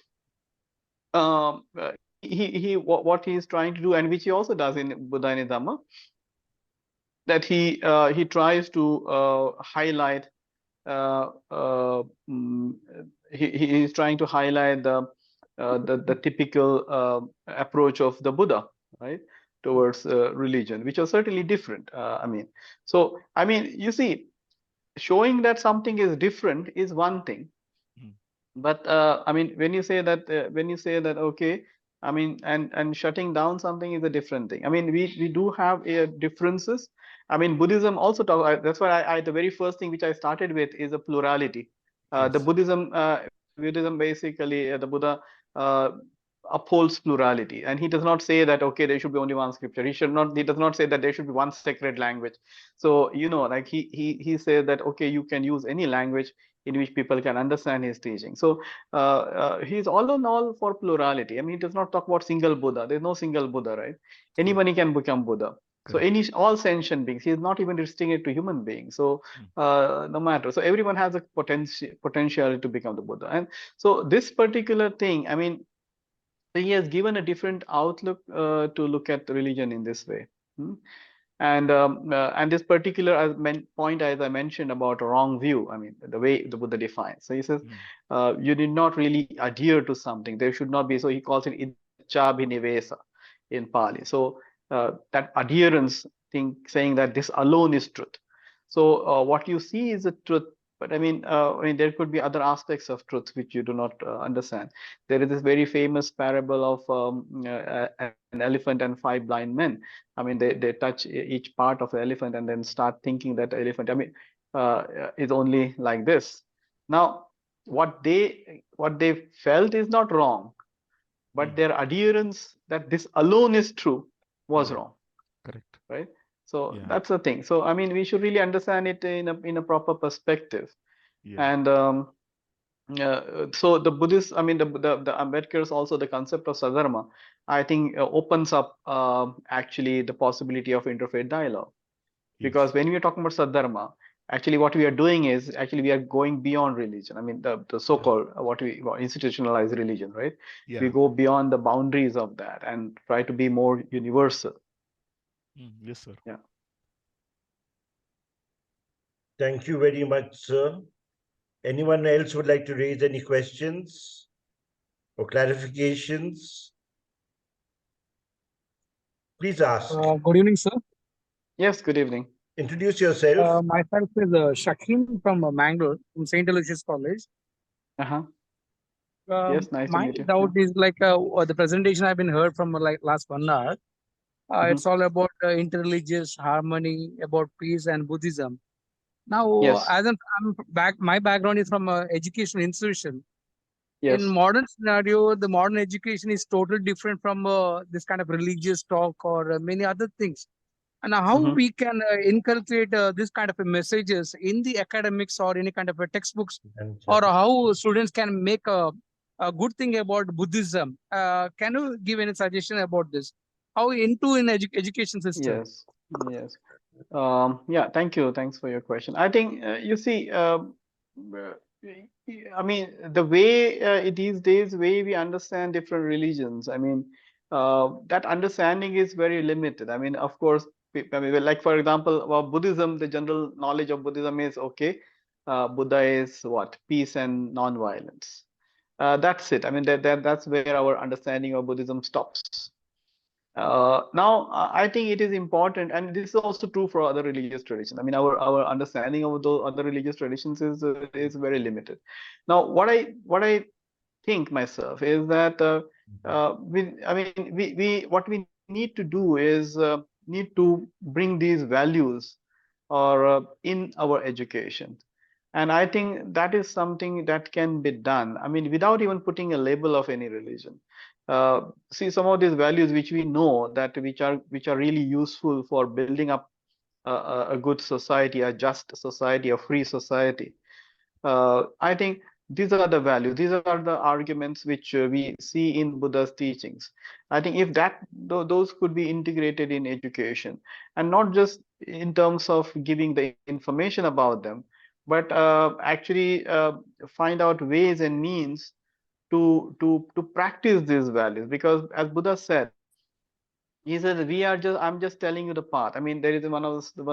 what he is trying to do, and which he also does in Buddha and Dhamma, that he tries to highlight uh, uh, mm, he is trying to highlight the typical approach of the Buddha, right, Mm, towards religion, which are certainly different. I mean, so I mean, you see, showing that something is different is one thing, mm. but I mean, when you say that, okay, I mean, and shutting down something is a different thing. I mean, we do have differences. I mean, Buddhism also that's why the very first thing which I started with is a plurality. The Yes. Buddhism basically the Buddha uh, upholds plurality, and he does not say that, okay, there should be only one scripture. He does not say that there should be one sacred language. So like he says that, okay, you can use any language in which people can understand his teaching. So he's all in all for plurality. I mean, he does not talk about single Buddha. There's no single Buddha, right? Yeah. Anybody can become Buddha. So all sentient beings, he is not even restricting it to human beings. So no matter, so everyone has a potential to become the Buddha. And so this particular thing, I mean, he has given a different outlook to look at religion in this way. Hmm? And this particular point, as I mentioned, about a wrong view, I mean, the way the Buddha defines. So he says, you did not really adhere to something. There should not be. So he calls it idcha bhinivesa in Pali. So that adherence thing, saying that this alone is truth. So what you see is the truth. But I mean, there could be other aspects of truth which you do not understand. There is this very famous parable of an elephant and 5 blind men. I mean, they touch each part of the elephant and then start thinking that the elephant, I mean, is only like this. Now, what they felt is not wrong, but their adherence that this alone is true was wrong. Correct. Right. So that's the thing. So I mean, we should really understand it in a proper perspective. And so the Buddhist, I mean, the Ambedkar's also the concept of sadharma, I think opens up actually the possibility of interfaith dialogue. Because when we are talking about sadharma, actually what we are doing is actually we are going beyond religion. I mean, the so-called what we institutionalized religion, right? We go beyond the boundaries of that and try to be more universal. Yes, sir. Yeah. Thank you very much, sir. Anyone else would like to raise any questions or clarifications? Please ask. Good evening, sir. Yes, good evening. Introduce yourself. Myself is Shakeen from Mangalore, from St. Aloysius College. Yes, nice to my meet you. doubt is like the presentation I've been heard from like last 1 hour. It's all about interreligious harmony, about peace and Buddhism. Now, as my background is from education institution. In modern scenario, the modern education is totally different from this kind of religious talk or many other things. And how we can inculcate this kind of messages in the academics or any kind of textbooks, or how students can make a good thing about Buddhism. Can you give any suggestion about this? How into in education system? Yes, yes. Yeah, thank you. Thanks for your question. I think you see, I mean, the way these days, way we understand different religions. I mean, that understanding is very limited. I mean, of course, I mean, like for example, about Buddhism, the general knowledge of Buddhism is okay. Buddha is what? Peace and non-violence. That's it. I mean, that's where our understanding of Buddhism stops. Now, I think it is important, and this is also true for other religious traditions. I mean, our understanding of those other religious traditions is very limited. Now, what I think myself is that what we need to do is need to bring these values or in our education. And I think that is something that can be done. I mean, without even putting a label of any religion. See, some of these values which we know that which are really useful for building up a good society, a just society, a free society. I think these are the values. These are the arguments which we see in Buddha's teachings. I think if those could be integrated in education, and not just in terms of giving the information about them, but actually find out ways and means to practice these values. Because as Buddha said, he says, I'm just telling you the path. I mean, there is one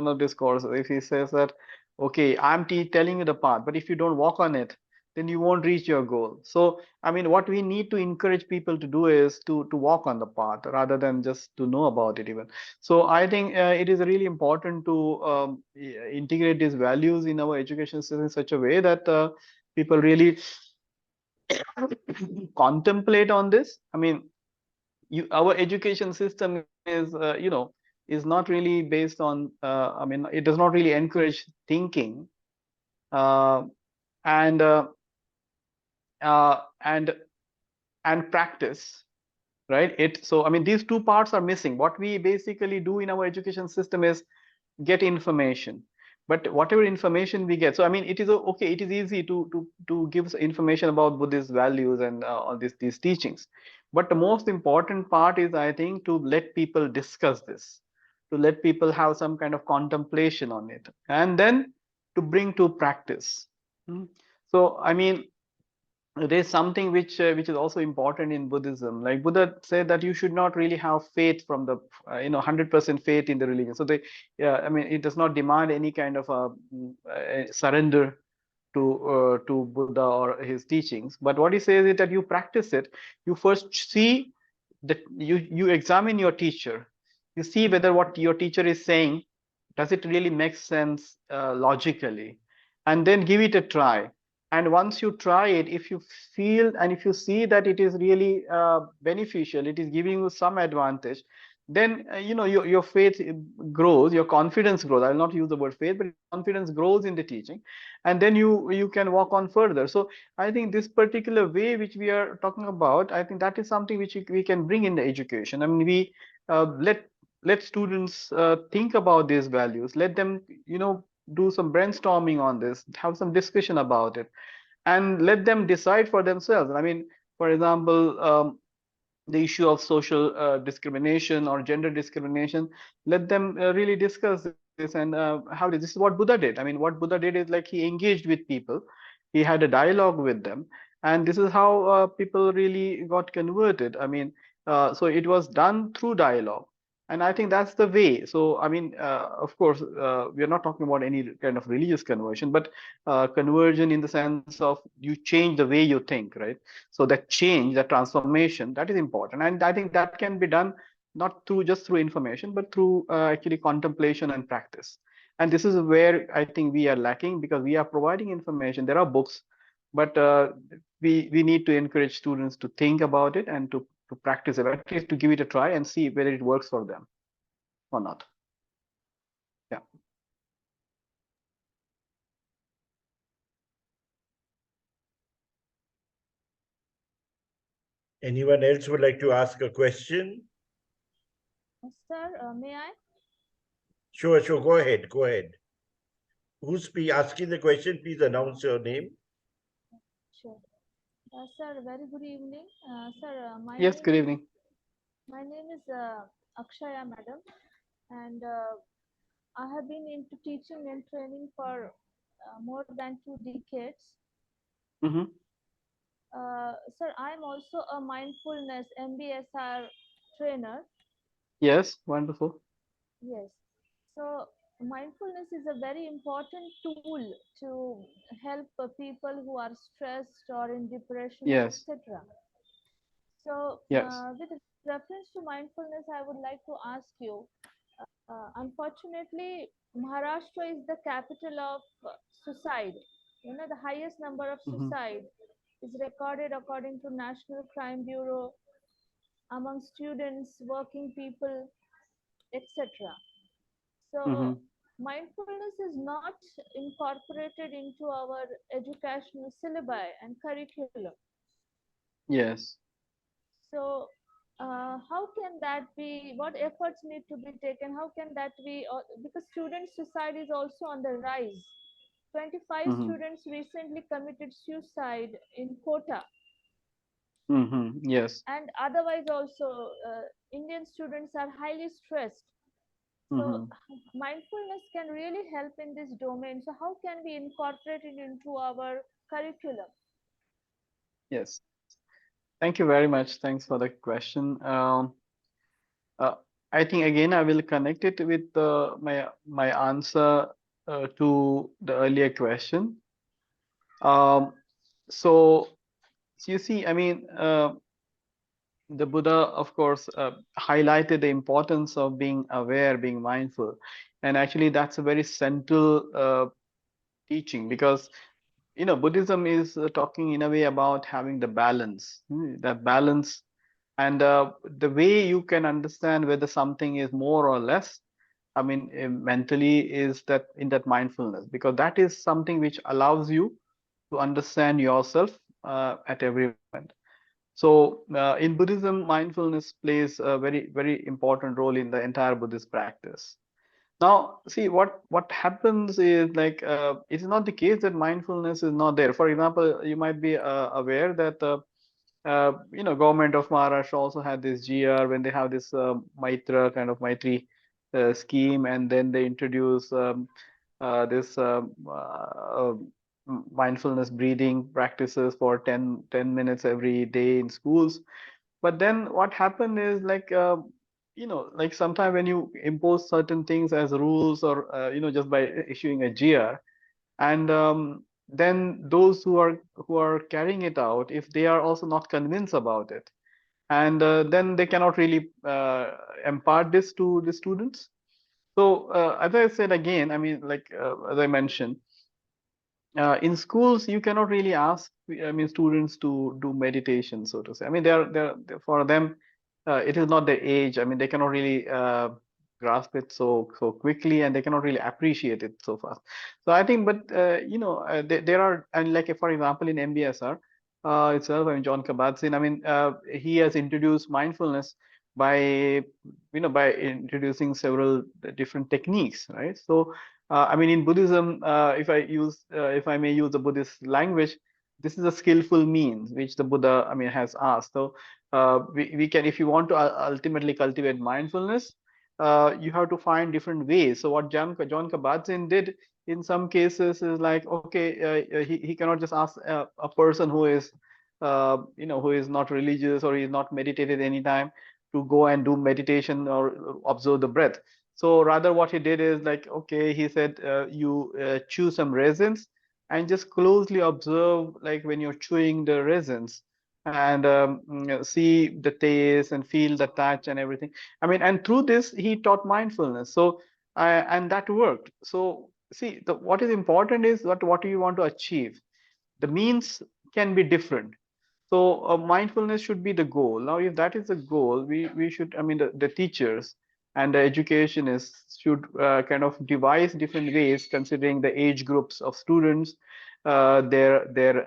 of discourses, if he says that, okay, I'm telling you the path, but if you don't walk on it, then you won't reach your goal. So I mean, what we need to encourage people to do is to walk on the path rather than just to know about it even. So I think it is really important to integrate these values in our education system in such a way that people really contemplate on this. I mean, our education system is is not really based on I mean, it does not really encourage thinking and practice, right? So I mean, these two parts are missing. What we basically do in our education system is get information, but whatever information we get, so I mean, it is okay, it is easy to give information about Buddhist values and all these teachings, but the most important part is, I think, to let people discuss this, to let people have some kind of contemplation on it, and then to bring to practice. So I mean, there's something which is also important in Buddhism. Like Buddha said that you should not really have faith from the 100% faith in the religion. So they, I mean, it does not demand any kind of a surrender to Buddha or his teachings. But what he says is that you practice it. You first see that you examine your teacher. You see whether what your teacher is saying, does it really make sense logically, and then give it a try. And once you try it, if you feel and if you see that it is really beneficial, it is giving you some advantage, then your faith grows, your confidence grows. I will not use the word faith, but confidence grows in the teaching, and then you can walk on further. So I think this particular way which we are talking about, I think that is something which we can bring in the education. I mean, we let students think about these values, let them do some brainstorming on this, have some discussion about it, and let them decide for themselves. I mean, for example, the issue of social discrimination or gender discrimination, let them really discuss this. And this is what Buddha did. I mean, what Buddha did is like he engaged with people, he had a dialogue with them, and this is how people really got converted. I mean, so it was done through dialogue, and I think that's the way. So I mean, of course, we are not talking about any kind of religious conversion, but conversion in the sense of you change the way you think, right? So that change, that transformation, that is important, and I think that can be done not just through information, but through actually contemplation and practice. And this is where I think we are lacking, because we are providing information, there are books, but we need to encourage students to think about it and to practice it, at least to give it a try and see whether it works for them or not. Yeah. Anyone else would like to ask a question? Sir, may I? Sure. Go ahead. Who's asking the question? Please announce your name. Sure. Sir, very good evening. Sir, Yes, good evening. My name is Akshaya, madam, and I have been into teaching and training for more than 2 decades. Sir, I am also a mindfulness MBSR trainer. Yes, wonderful. Yes. So mindfulness is a very important tool to help people who are stressed or in depression, yes, etc. So yes, with reference to mindfulness, I would like to ask you, unfortunately, Maharashtra is the capital of suicide. You know, the highest number of suicide is recorded according to National Crime Bureau among students, working people, etc. So mindfulness is not incorporated into our educational syllabi and curriculum. yes. So how can that be? What efforts need to be taken? How can that be? Because student suicide is also on the rise. 25 students recently committed suicide in Kota. Yes. And otherwise also, Indian students are highly stressed. So mindfulness can really help in this domain. So how can we incorporate it into our curriculum? Yes. Thank you very much. Thanks for the question. I think again I will connect it with my answer to the earlier question. So you see, I mean, the Buddha, of course, highlighted the importance of being aware, being mindful, and actually that's a very central teaching, because Buddhism is talking in a way about having the balance, that balance, and the way you can understand whether something is more or less, I mean, mentally, is that in that mindfulness, because that is something which allows you to understand yourself at every moment. So in Buddhism, mindfulness plays a very, very important role in the entire Buddhist practice. Now, see, what happens is like it's not the case that mindfulness is not there. For example, you might be aware that government of Maharashtra also had this GR when they have this Maitra kind of Maitri scheme, and then they introduce this mindfulness breathing practices for 10 minutes every day in schools. But then what happened is like like sometimes when you impose certain things as rules, or just by issuing a GR, and then those who are carrying it out, if they are also not convinced about it, and then they cannot really impart this to the students. So as I said again, I mean, like as I mentioned, in schools you cannot really ask, I mean, students to do meditation, so to say. I mean, for them, it is not their age. I mean, they cannot really grasp it so quickly, and they cannot really appreciate it so fast. So I think, but there are, and like for example in MBSR itself, I mean, John Kabat-Zinn, I mean, he has introduced mindfulness by by introducing several different techniques, right? So I mean, in Buddhism, if I may use the Buddhist language, this is a skillful means which the Buddha, I mean, has asked. So we can, if you want to ultimately cultivate mindfulness, you have to find different ways. So what John Kabat-Zinn did in some cases is like, okay, he cannot just ask a person who is, who is not religious, or he is not meditated any time, to go and do meditation or observe the breath. So rather what he did is like, okay, he said, you chew some resins and just closely observe, like when you're chewing the resins, and see the taste and feel the touch and everything. I mean, and through this, he taught mindfulness. So, and that worked. So see, what is important is what do you want to achieve? The means can be different. So mindfulness should be the goal. Now, if that is the goal, we should, I mean, the teachers and the educationists should kind of devise different ways, considering the age groups of students, their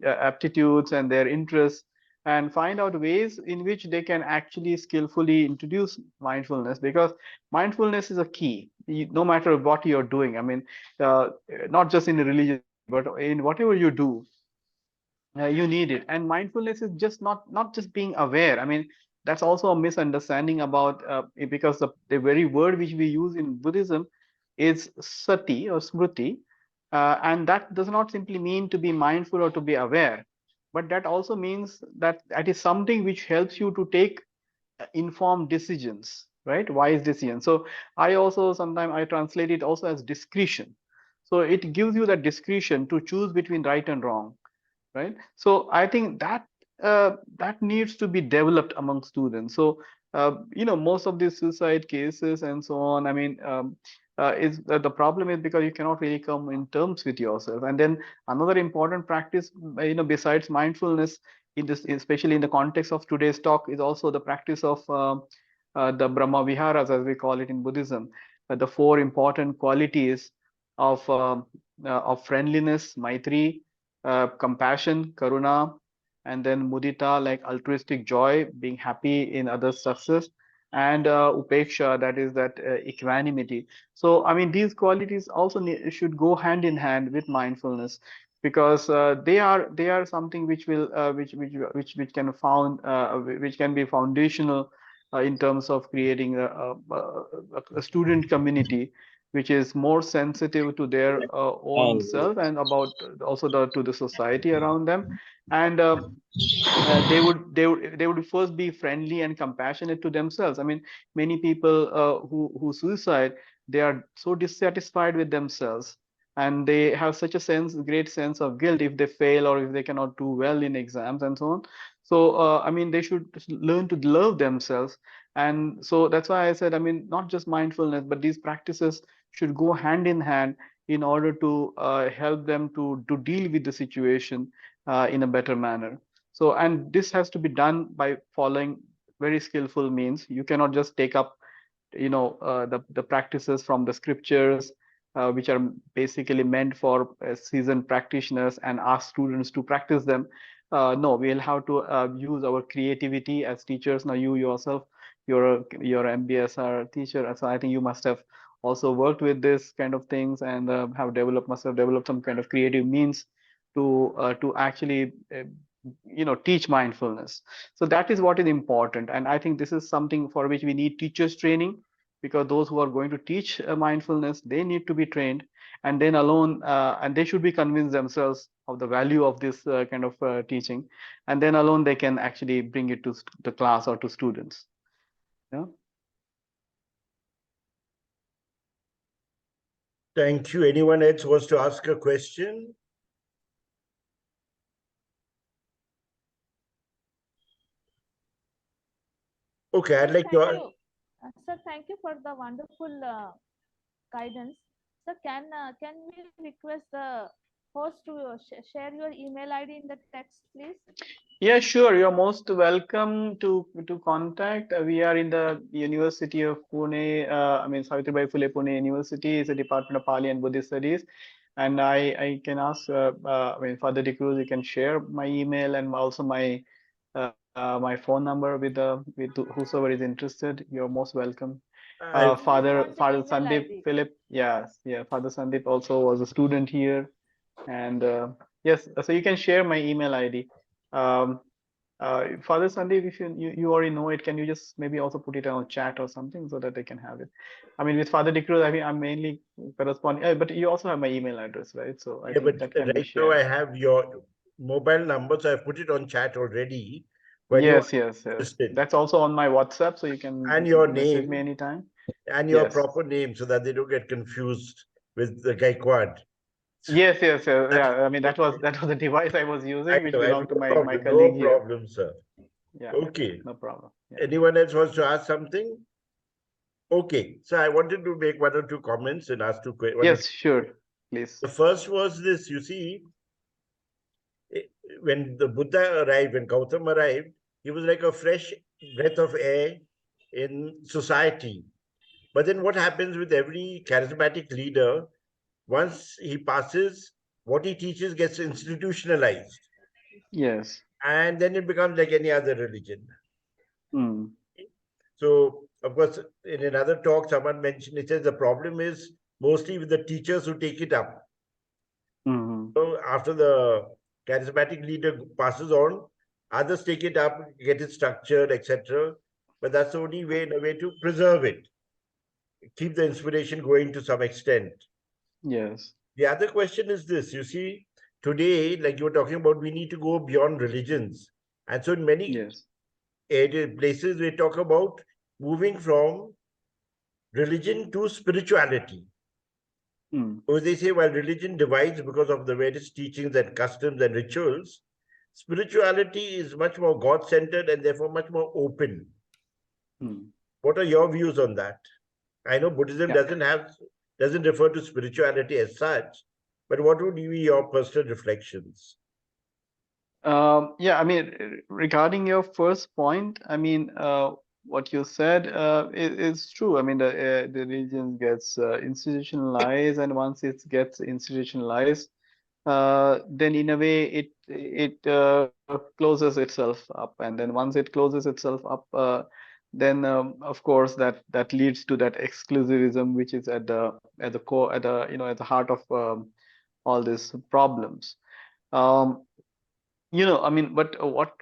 aptitudes and their interests, and find out ways in which they can actually skillfully introduce mindfulness, because mindfulness is a key. No matter what you're doing, I mean, not just in a religious way, but in whatever you do, you need it. And mindfulness is just not just being aware. I mean, that's also a misunderstanding about because the very word which we use in Buddhism is sati or smriti, and that does not simply mean to be mindful or to be aware, but that also means that that is something which helps you to take informed decisions, right? Wise decisions. So I also sometimes I translate it also as discretion. So it gives you that discretion to choose between right and wrong, right? So I think that that needs to be developed among students. So most of these suicide cases and so on, I mean, is the problem is because you cannot really come in terms with yourself. And then another important practice, besides mindfulness, in this, especially in the context of today's talk, is also the practice of the Brahma Viharas, as we call it in Buddhism, the four important qualities of friendliness, Maitri, compassion, karuna, and then mudita, like altruistic joy, being happy in others' success, and upeksha, that is that equanimity. So, I mean, these qualities also should go hand in hand with mindfulness, because they are something which will which can found which can be foundational in terms of creating a student community which is more sensitive to their own All self, and about also to the society around them. And they would first be friendly and compassionate to themselves. I mean, many people who suicide, they are so dissatisfied with themselves, and they have such a great sense of guilt if they fail or if they cannot do well in exams and so on. So I mean, they should learn to love themselves. And so that's why I said, I mean, not just mindfulness, but these practices should go hand in hand in order to help them to deal with the situation in a better manner. So, and this has to be done by following very skillful means. You cannot just take up, the practices from the scriptures, which are basically meant for seasoned practitioners, and ask students to practice them. No, we'll have to use our creativity as teachers. Now, you yourself, you're an MBSR teacher, so I think you must have also worked with this kind of things, and must have developed some kind of creative means to actually teach mindfulness. So that is what is important, and I think this is something for which we need teachers training. because those who are going to teach mindfulness, they need to be trained, and then alone, and they should be convinced themselves of the value of this kind of teaching, and then alone they can actually bring it to the class or to students. Yeah. Thank you. Anyone else wants to ask a question? Okay, I'd like to. Sir, thank you for the wonderful guidance. Sir, can we request the host to share your email ID in the text, please? Yeah, sure. You're most welcome to contact. We are in the University of Pune. I mean, Savitribai Phule Pune University is a Department of Pali and Buddhist Studies. And I can ask, I mean, Father De Cruz, you can share my email and also my my phone number with whosoever is interested. You're most welcome. Father Sandeep Philip, yes, yeah. Father Sandeep also was a student here, and yes, so you can share my email ID. Father Sandeep, if you already know it, can you just maybe also put it on chat or something so that they can have it? I mean, with Father De Cruz, I mean, I'm mainly corresponding, but you also have my email address, right? So I think that can be shared. Right now I have your mobile number, so I've put it on chat already. Yes. That's also on my WhatsApp, so you can your message name me anytime. And your proper name, so that they don't get confused with the Gaikwad. Yes. Yeah. I mean, that was the device I was using, which belonged to my colleague here. No problem, sir. Yeah. Okay. No problem. Yeah. Anyone else wants to ask something? Okay. So I wanted to make one or two comments and ask two questions. Yes, sure. Please. The first was this, you see, when the Buddha arrived, when Gautama arrived, he was like a fresh breath of air in society. But then what happens with every charismatic leader, once he passes, what he teaches gets institutionalized. Yes. And then it becomes like any other religion. Mm. So, of course, in another talk, someone mentioned, it says the problem is mostly with the teachers who take it up. Mm-hmm. So after the charismatic leader passes on, others take it up, get it structured, etc. But that's the only way, in a way, to preserve it, keep the inspiration going to some extent. Yes. The other question is this, you see, today, like you were talking about, we need to go beyond religions. And so in many places, we talk about moving from religion to spirituality. Or they say, while religion divides because of the various teachings and customs and rituals, spirituality is much more God-centered and therefore much more open. What are your views on that? I know Buddhism doesn't refer to spirituality as such, but what would be your personal reflections? Yeah, I mean, regarding your first point, I mean, what you said is true. I mean, the religion gets institutionalized, and once it gets institutionalized, then in a way it closes itself up, and then once it closes itself up, then of course that leads to that exclusivism, which is at the core, at the at the heart of all these problems. I mean, but what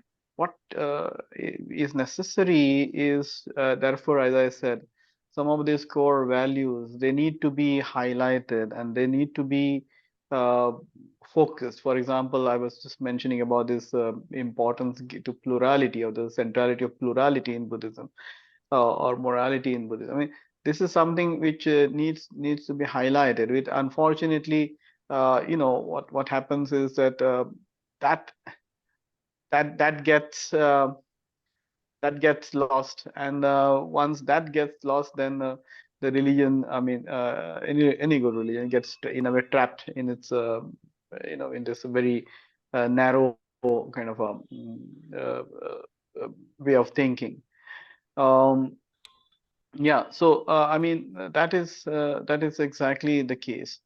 is necessary is therefore, as I said, some of these core values, they need to be highlighted and they need to be uh, focused. For example, I was just mentioning about this importance to plurality, or the centrality of plurality in Buddhism, or morality in Buddhism. I mean, this is something which needs to be highlighted. Which unfortunately, what happens is that that that gets lost, and once that gets lost, then the religion, I mean, any good religion gets in a way trapped in its in this very narrow kind of way of thinking. Yeah, so I mean, that is exactly the case.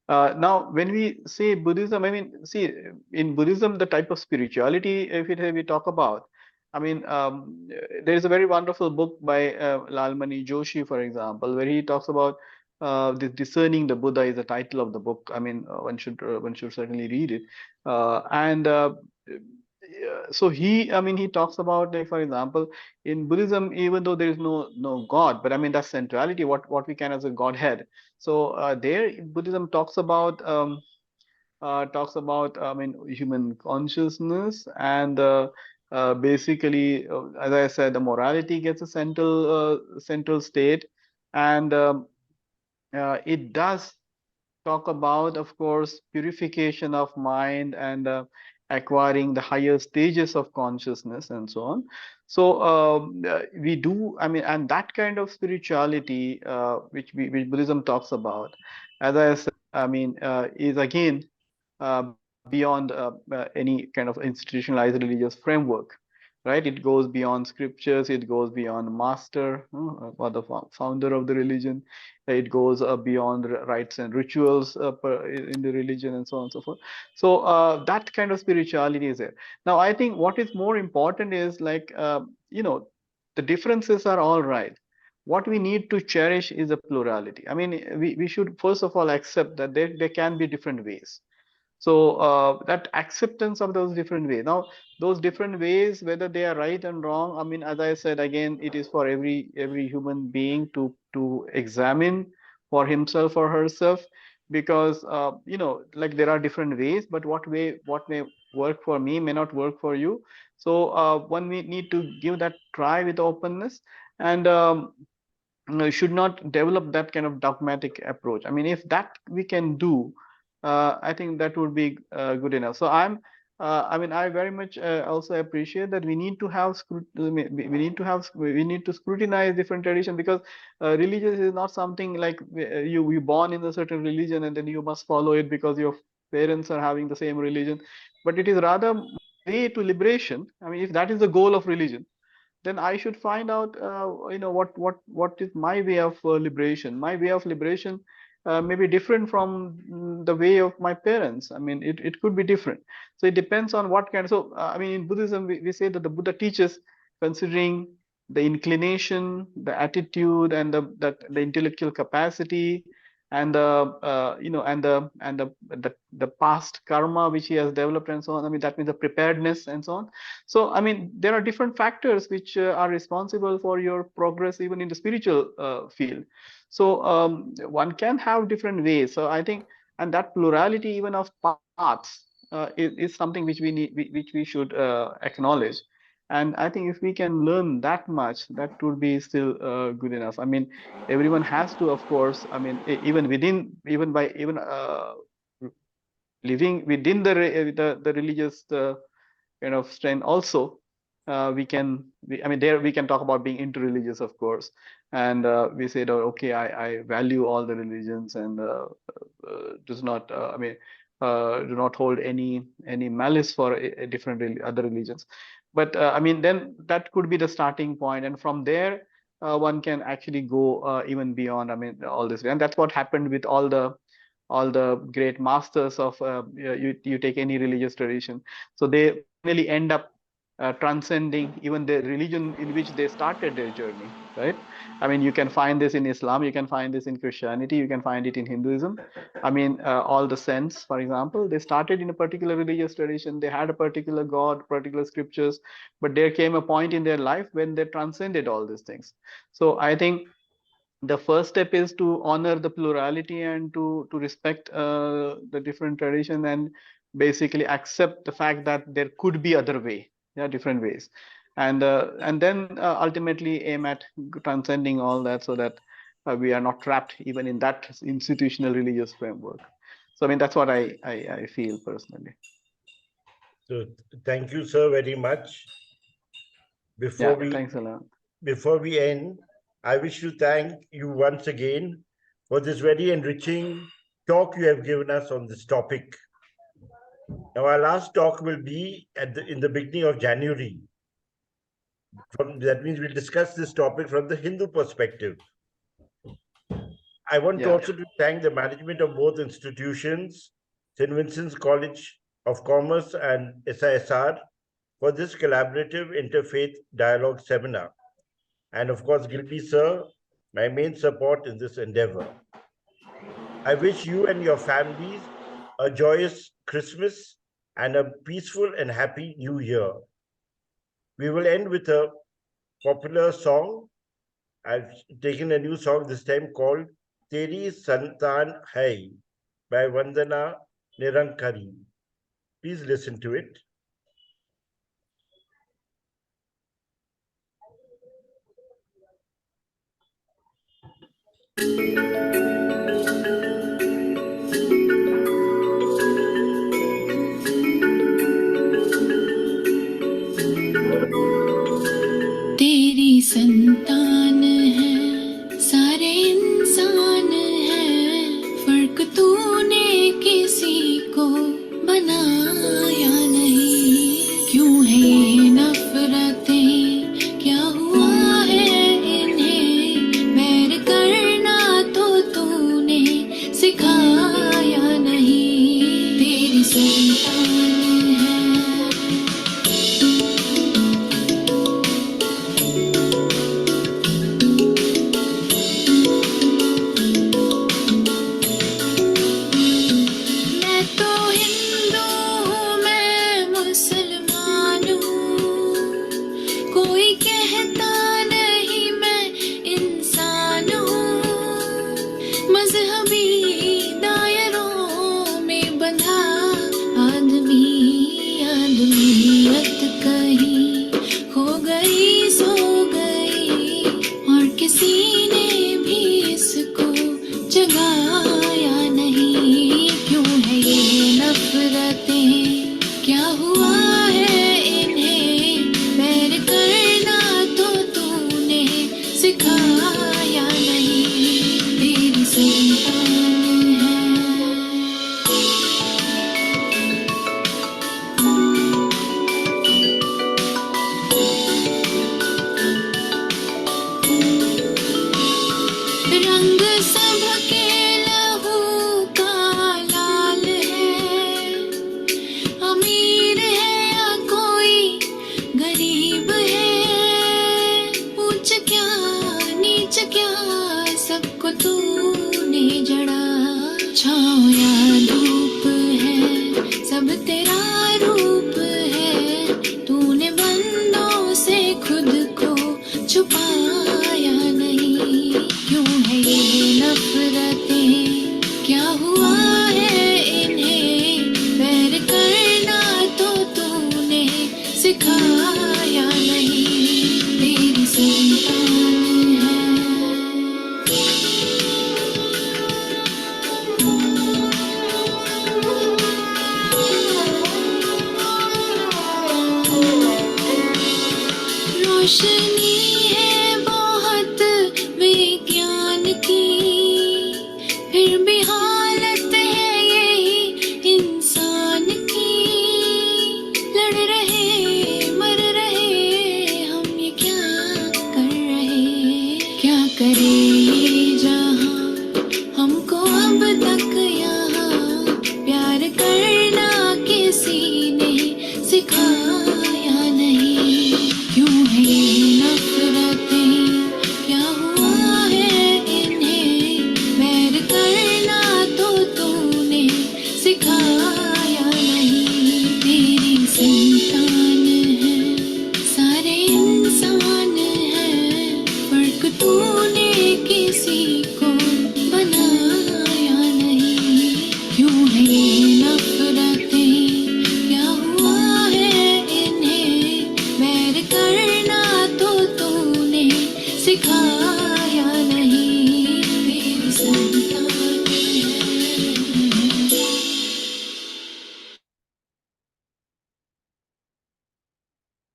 Now, when we say Buddhism, I mean, see, in Buddhism, the type of spirituality, if we talk about, I mean, there is a very wonderful book by Lalmani Joshi, for example, where he talks about this discerning the Buddha is the title of the book. I mean, one should certainly read it. And so I mean, he talks about, like, for example, in Buddhism, even though there is no God, but I mean that's centrality, what we can as a Godhead. So there Buddhism talks about, I mean, human consciousness, and basically, as I said, the morality gets a central state, and it does talk about, of course, purification of mind, and acquiring the higher stages of consciousness and so on. So we do, I mean, and that kind of spirituality, which Buddhism talks about, as I said, I mean, is again beyond any kind of institutionalized religious framework, right? It goes beyond scriptures, it goes beyond master, or the founder of the religion. It goes beyond rites and rituals in the religion, and so on and so forth. So that kind of spirituality is there. Now, I think what is more important is, like, the differences are all right. What we need to cherish is a plurality. I mean, we should first of all accept that there can be different ways. So that acceptance of those different ways. Now, those different ways, whether they are right and wrong, I mean, as I said again, it is for every human being to examine for himself or herself, because like, there are different ways, but what may work for me may not work for you. So one we need to give that try with openness, and should not develop that kind of dogmatic approach. I mean, if that we can do, I think that would be good enough. So I mean, I very much also appreciate that we need to have we need to scrutinize different tradition, because religious is not something like you born in a certain religion and then you must follow it because your parents are having the same religion, but it is rather way to liberation. I mean, if that is the goal of religion, then I should find out, what is my way of liberation. My way of liberation may be different from the way of my parents. I mean, it could be different. So it depends on what kind. So I mean, in Buddhism, we say that the Buddha teaches considering the inclination, the attitude, and the intellectual capacity, and the past karma which he has developed, and so on. I mean, that means the preparedness and so on. So, I mean, there are different factors which are responsible for your progress, even in the spiritual field. So, one can have different ways. So, I think, and that plurality even of paths is something which which we should acknowledge. And I think if we can learn that much, that would be still good enough. I mean, everyone has to, of course. I mean, even living within the religious kind of strength also, I mean, there we can talk about being interreligious, of course, and we said, oh, okay, I value all the religions, and does not I mean, do not hold any malice for a different other religions. But I mean, then that could be the starting point, and from there one can actually go even beyond, I mean, all this. And that's what happened with all the great masters of you take any religious tradition. So they finally end up transcending even the religion in which they started their journey, right? I mean, you can find this in Islam, you can find this in Christianity, you can find it in Hinduism. I mean, all the saints, for example, they started in a particular religious tradition, they had a particular God, particular scriptures, but there came a point in their life when they transcended all these things. So I think the first step is to honor the plurality and to respect the different tradition, and basically accept the fact that there could be other way, yeah, different ways, and then ultimately aim at transcending all that, so that we are not trapped even in that institutional religious framework. So I mean, that's what I feel personally. So thank you, sir, very much. Yeah, thanks a lot. Before we end, I wish to thank you once again for this very enriching talk you have given us on this topic. Now, our last talk will be in the beginning of January. That means we'll discuss this topic from the Hindu perspective. I want also to thank the management of both institutions, St. Vincent's College of Commerce and SISR, for this collaborative interfaith dialogue seminar. And of course, Gilby sir, my main support in this endeavor. I wish you and your families a joyous Christmas and a peaceful and happy new year. We will end with a popular song. I've taken a new song this time called Teri Santan Hai by Vandana Nirankari. Please listen to it. तेरी संतान है, सारे इंसान है, फर्क तूने किसी को बनाया नहीं। क्यों है ये नफरतें, क्या हुआ है इन्हें, बैर करना तो तूने सिखाया नहीं। तेरी संतान है।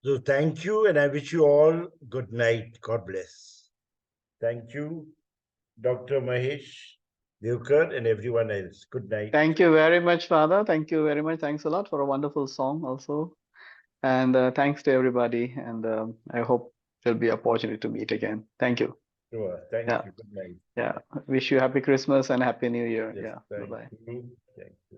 So thank you, and I wish you all good night. God bless. Thank you, Dr. Mahesh Deokar, and everyone else. Good night. Thank you very much, Father. Thank you very much. Thanks a lot for a wonderful song also. And thanks to everybody. And I hope there'll be opportunity to meet again. Thank you. Sure. Thank you. Good night. Yeah. Wish you happy Christmas and happy New Year. Yes, Yeah. Bye-bye. Thank you. Thank you.